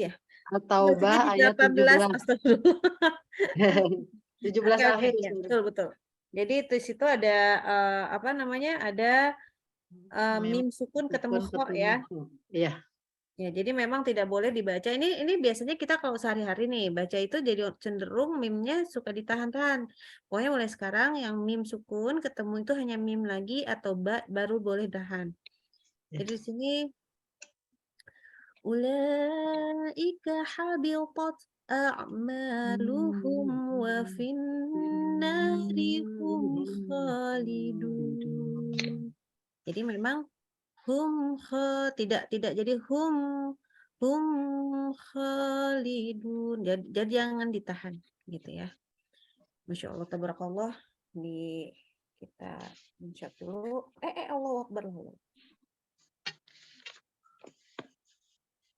Speaker 1: ya?
Speaker 5: At-Taubah ayat
Speaker 1: 18. Astagfirullah.
Speaker 5: 17 akhir.
Speaker 1: Ya, betul. Jadi di situ ada ada mim sukun ketemu kho ya.
Speaker 5: Iya.
Speaker 1: Ya, jadi memang tidak boleh dibaca. Ini biasanya kita kalau sehari-hari nih baca itu jadi cenderung mimnya suka ditahan-tahan. Pokoknya mulai sekarang yang mim sukun ketemu itu hanya mim lagi atau ba baru boleh tahan. Jadi di sini ulaika habitat a'maluhum wa finnari hum khalidun. Jadi memang tidak jadi hum khalidun. Jadi jangan ditahan gitu ya. Masya Allah tabarakallah. Di kita insya dulu. Allahu Akbar.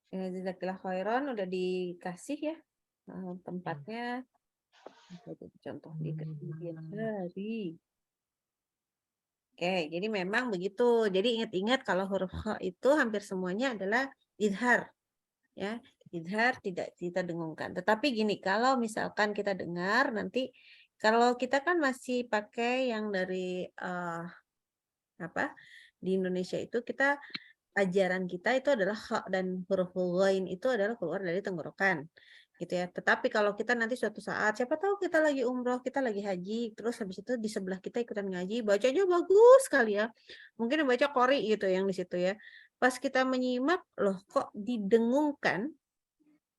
Speaker 1: Jazakallah khairan udah dikasih ya tempatnya. Contoh di kemudian hari. Oke, jadi memang begitu. Jadi ingat-ingat kalau huruf kha itu hampir semuanya adalah idhar, ya. Idhar tidak kita dengungkan. Tetapi gini, kalau misalkan kita dengar nanti kalau kita kan masih pakai yang dari di Indonesia itu kita ajaran kita itu adalah kha dan huruf ghain itu adalah keluar dari tenggorokan. Gitu ya. Tetapi kalau kita nanti suatu saat, siapa tahu kita lagi umroh, kita lagi haji, terus habis itu di sebelah kita ikutan ngaji, bacanya bagus sekali ya. Mungkin baca qori gitu yang di situ ya. Pas kita menyimak, loh kok didengungkan?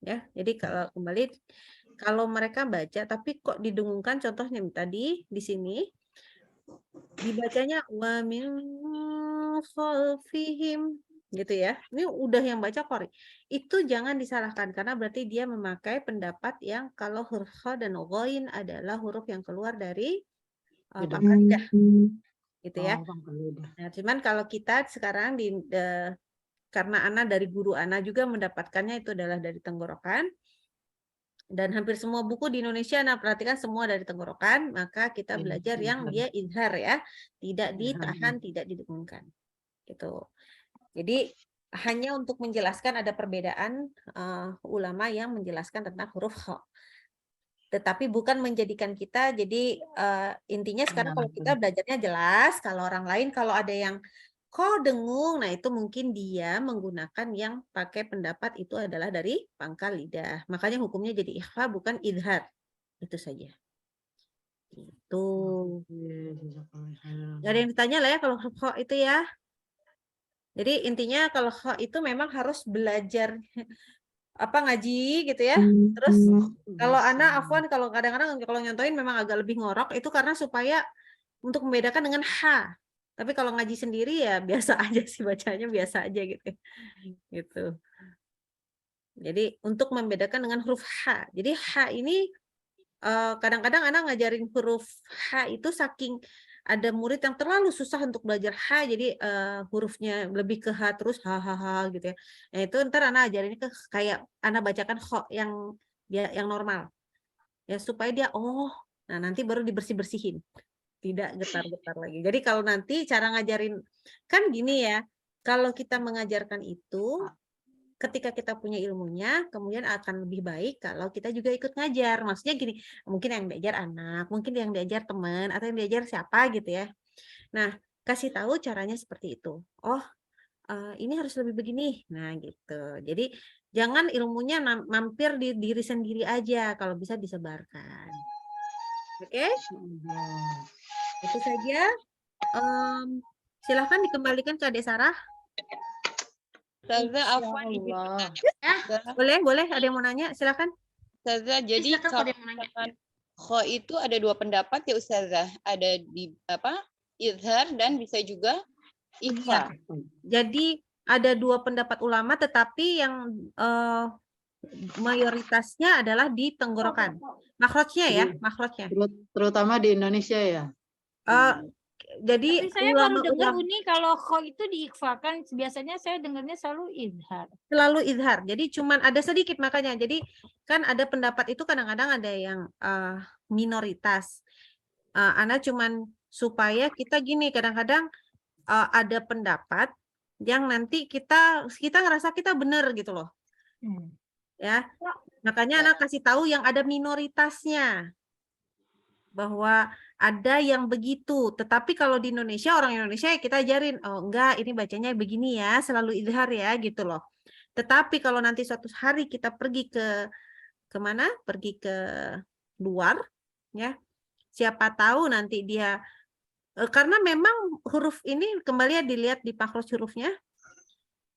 Speaker 1: Ya, jadi kalau kembali kalau mereka baca tapi kok didengungkan, contohnya tadi di sini dibacanya wa min khalfihim gitu ya. Ini udah yang baca qori. Itu jangan disalahkan karena berarti dia memakai pendapat yang kalau huruf kha dan ghain adalah huruf yang keluar dari pangkal lidah. Gitu ya. Nah, cuman kalau kita sekarang karena Ana dari guru Ana juga mendapatkannya itu adalah dari tenggorokan. Dan hampir semua buku di Indonesia Ana perhatikan semua dari tenggorokan, maka kita belajar yang dia izhar ya, tidak ditahan, tidak didengungkan. Gitu. Jadi hanya untuk menjelaskan ada perbedaan ulama yang menjelaskan tentang huruf kha. Tetapi bukan menjadikan kita jadi intinya sekarang kalau kita belajarnya jelas, kalau orang lain kalau ada yang kok dengung, nah itu mungkin dia menggunakan yang pakai pendapat itu adalah dari pangkal lidah. Makanya hukumnya jadi ikhfa bukan idhar. Itu saja. Itu. Gak ada yang ditanya lah ya kalau kha itu ya. Jadi intinya kalau kha itu memang harus belajar ngaji gitu ya. Terus kalau Ana afwan kalau kadang-kadang kalau nyontoin memang agak lebih ngorok itu karena supaya untuk membedakan dengan ha. Tapi kalau ngaji sendiri ya biasa aja sih bacanya biasa aja gitu. Gitu. Jadi untuk membedakan dengan huruf ha. Jadi ha ini kadang-kadang Ana ngajarin huruf ha itu saking ada murid yang terlalu susah untuk belajar ha, jadi hurufnya lebih ke ha terus ha gitu ya. Nah itu ntar Ana ajarin ke kayak Ana bacakan kha yang normal ya supaya dia nah nanti baru dibersih-bersihin, tidak getar-getar lagi. Jadi kalau nanti cara ngajarin kan gini ya, kalau kita mengajarkan itu ketika kita punya ilmunya, kemudian akan lebih baik kalau kita juga ikut ngajar. Maksudnya gini, mungkin yang diajar anak, mungkin yang diajar teman, atau yang diajar siapa gitu ya. Nah, kasih tahu caranya seperti itu. Ini harus lebih begini. Nah, gitu. Jadi, jangan ilmunya mampir di diri sendiri aja, kalau bisa disebarkan. Oke? Itu saja. Silahkan dikembalikan ke Adik Sarah.
Speaker 6: Ustazah, afwan
Speaker 1: Boleh, ada yang mau nanya, silakan.
Speaker 6: Ustazah, jadi kalau kha itu ada dua pendapat ya Ustazah, ada di izhar dan bisa juga ikhfa.
Speaker 1: Jadi ada dua pendapat ulama, tetapi yang mayoritasnya adalah di tenggorokan. Makhrajnya ya, makhrajnya.
Speaker 5: Terutama di Indonesia ya.
Speaker 1: Jadi
Speaker 3: tapi saya baru dengar Uni kalau kha itu diikhfakan, biasanya saya dengarnya selalu izhar.
Speaker 1: Selalu izhar. Jadi cuman ada sedikit makanya. Jadi kan ada pendapat itu kadang-kadang ada yang minoritas. Ana cuman supaya kita gini kadang-kadang ada pendapat yang nanti kita ngerasa kita benar gitu loh. Ya. Makanya Ana kasih tahu yang ada minoritasnya. Bahwa ada yang begitu, tetapi kalau di Indonesia, orang Indonesia ya kita ajarin, enggak, ini bacanya begini ya, selalu izhar ya, gitu loh. Tetapi kalau nanti suatu hari kita pergi kemana? Pergi ke luar, ya, siapa tahu nanti dia, karena memang huruf ini kembali ya dilihat di pakhraj hurufnya.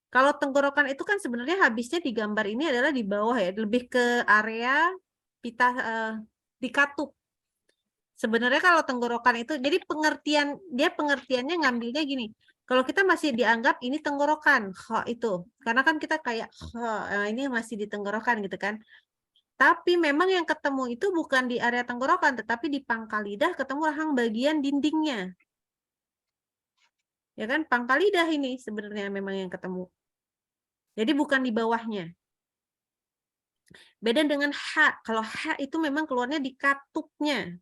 Speaker 1: Kalau tenggorokan itu kan sebenarnya habisnya di gambar ini adalah di bawah ya, lebih ke area pita di katup. Sebenarnya kalau tenggorokan itu, jadi pengertiannya ngambilnya gini. Kalau kita masih dianggap ini tenggorokan, kha itu. Karena kan kita kayak kha, ini masih di tenggorokan gitu kan. Tapi memang yang ketemu itu bukan di area tenggorokan, tetapi di pangkal lidah ketemu rahang bagian dindingnya. Ya kan, pangkal lidah ini sebenarnya memang yang ketemu. Jadi bukan di bawahnya. Beda dengan ha. Kalau ha itu memang keluarnya di katupnya.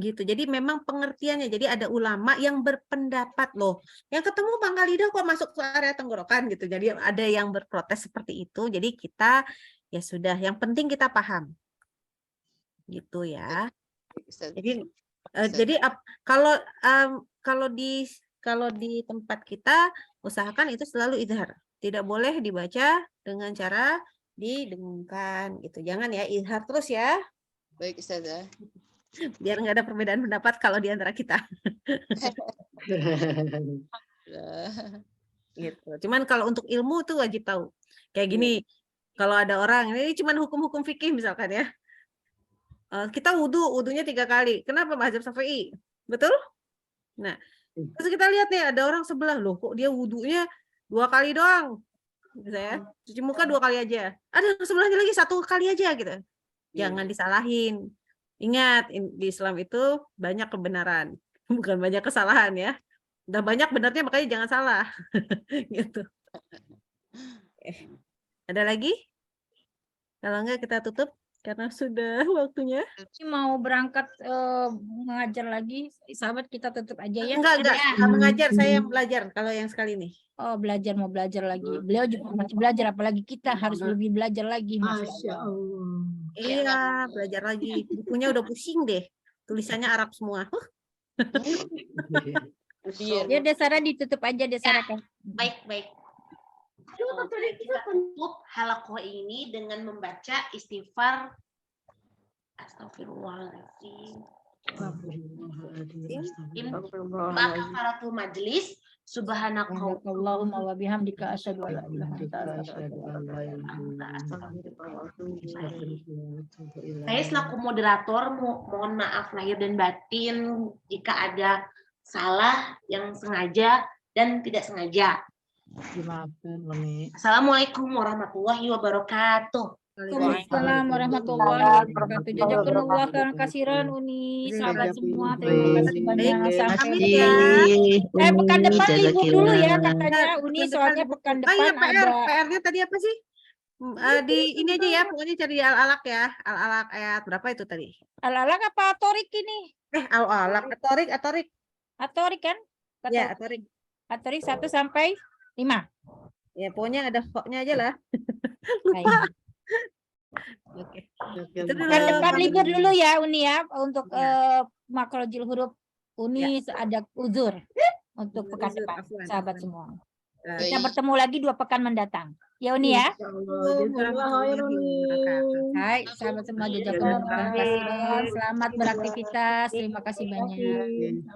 Speaker 1: Gitu. Jadi memang pengertiannya. Jadi ada ulama yang berpendapat loh. Yang ketemu pangkal lidah kok masuk ke area tenggorokan gitu. Jadi ada yang berprotes seperti itu. Jadi kita ya sudah. Yang penting kita paham. Gitu ya. Jadi kalau di tempat kita usahakan itu selalu idhar. Tidak boleh dibaca dengan cara didengungkan gitu. Jangan ya idhar terus ya.
Speaker 6: Baik Ustazah.
Speaker 1: Biar nggak ada perbedaan pendapat kalau di antara kita. Gitu. Cuman kalau untuk ilmu tuh wajib tahu. Kayak gini, kalau ada orang ini cuman hukum-hukum fikih misalkan ya. Kita wudunya 3 kali. Kenapa mazhab Syafi'i? Betul? Nah, terus kita lihat nih ada orang sebelah loh, kok dia wudunya 2 kali doang. Misalnya, cuci muka 2 kali aja. Ada yang sebelahnya lagi 1 kali aja gitu. Jangan disalahin. Ingat, di Islam itu banyak kebenaran, bukan banyak kesalahan ya. Udah banyak benarnya makanya jangan salah. Gitu. Ada lagi? Kalau enggak kita tutup karena sudah waktunya.
Speaker 3: Mau berangkat mengajar lagi, sahabat kita tutup aja ya.
Speaker 1: Enggak mengajar, saya belajar kalau yang sekali ini.
Speaker 3: Oh, mau belajar lagi. Beliau juga masih belajar, apalagi kita harus lebih belajar lagi.
Speaker 13: Masya Allah.
Speaker 1: Iya, belajar lagi. Bukunya udah pusing deh. Tulisannya Arab semua.
Speaker 3: Ya, Desara ditutup aja, Desara.
Speaker 2: Baik. Kita tutup halaqah ini dengan membaca istighfar. Astagfirullahaladzim. Kafaratul majlis.
Speaker 3: Subhanakallahumma wa bihamdika asyhadu an la ilaha illa anta.
Speaker 2: Saya selaku moderator mohon maaf lahir dan batin jika ada salah yang sengaja dan tidak sengaja.
Speaker 5: Dimaafkan, Uni.
Speaker 2: Assalamualaikum warahmatullahi wabarakatuh.
Speaker 3: Waalaikumsalam warahmatullahi wabarakatuh. Jazakumullah khairan kasiran Uni, sahabat semua. Terima kasih banyak. Sampai pekan depan libur dulu ya katanya Uni, soalnya pekan depan ada
Speaker 1: PR-nya tadi apa sih? Di ini aja ya, pokoknya cari al-alaq ya. Al-alaq ayat berapa itu tadi?
Speaker 3: Al-alaq apa atorik ini?
Speaker 1: Al-alaq, atorik.
Speaker 3: Atorik kan?
Speaker 1: Ya, atorik.
Speaker 3: Atorik 1 sampai 5.
Speaker 1: Ya, pokoknya ada pokoknya aja lah. Lupa. Oke.
Speaker 3: Pekan depan libur dulu ya Uni ya, untuk makrojil huruf Uni ada uzur untuk pekan depan, sahabat semua. Kita bertemu lagi 2 pekan mendatang. Ya Uni ya. Hai, sahabat semua, jazakumullah khairan. Selamat beraktivitas. Terima kasih banyak.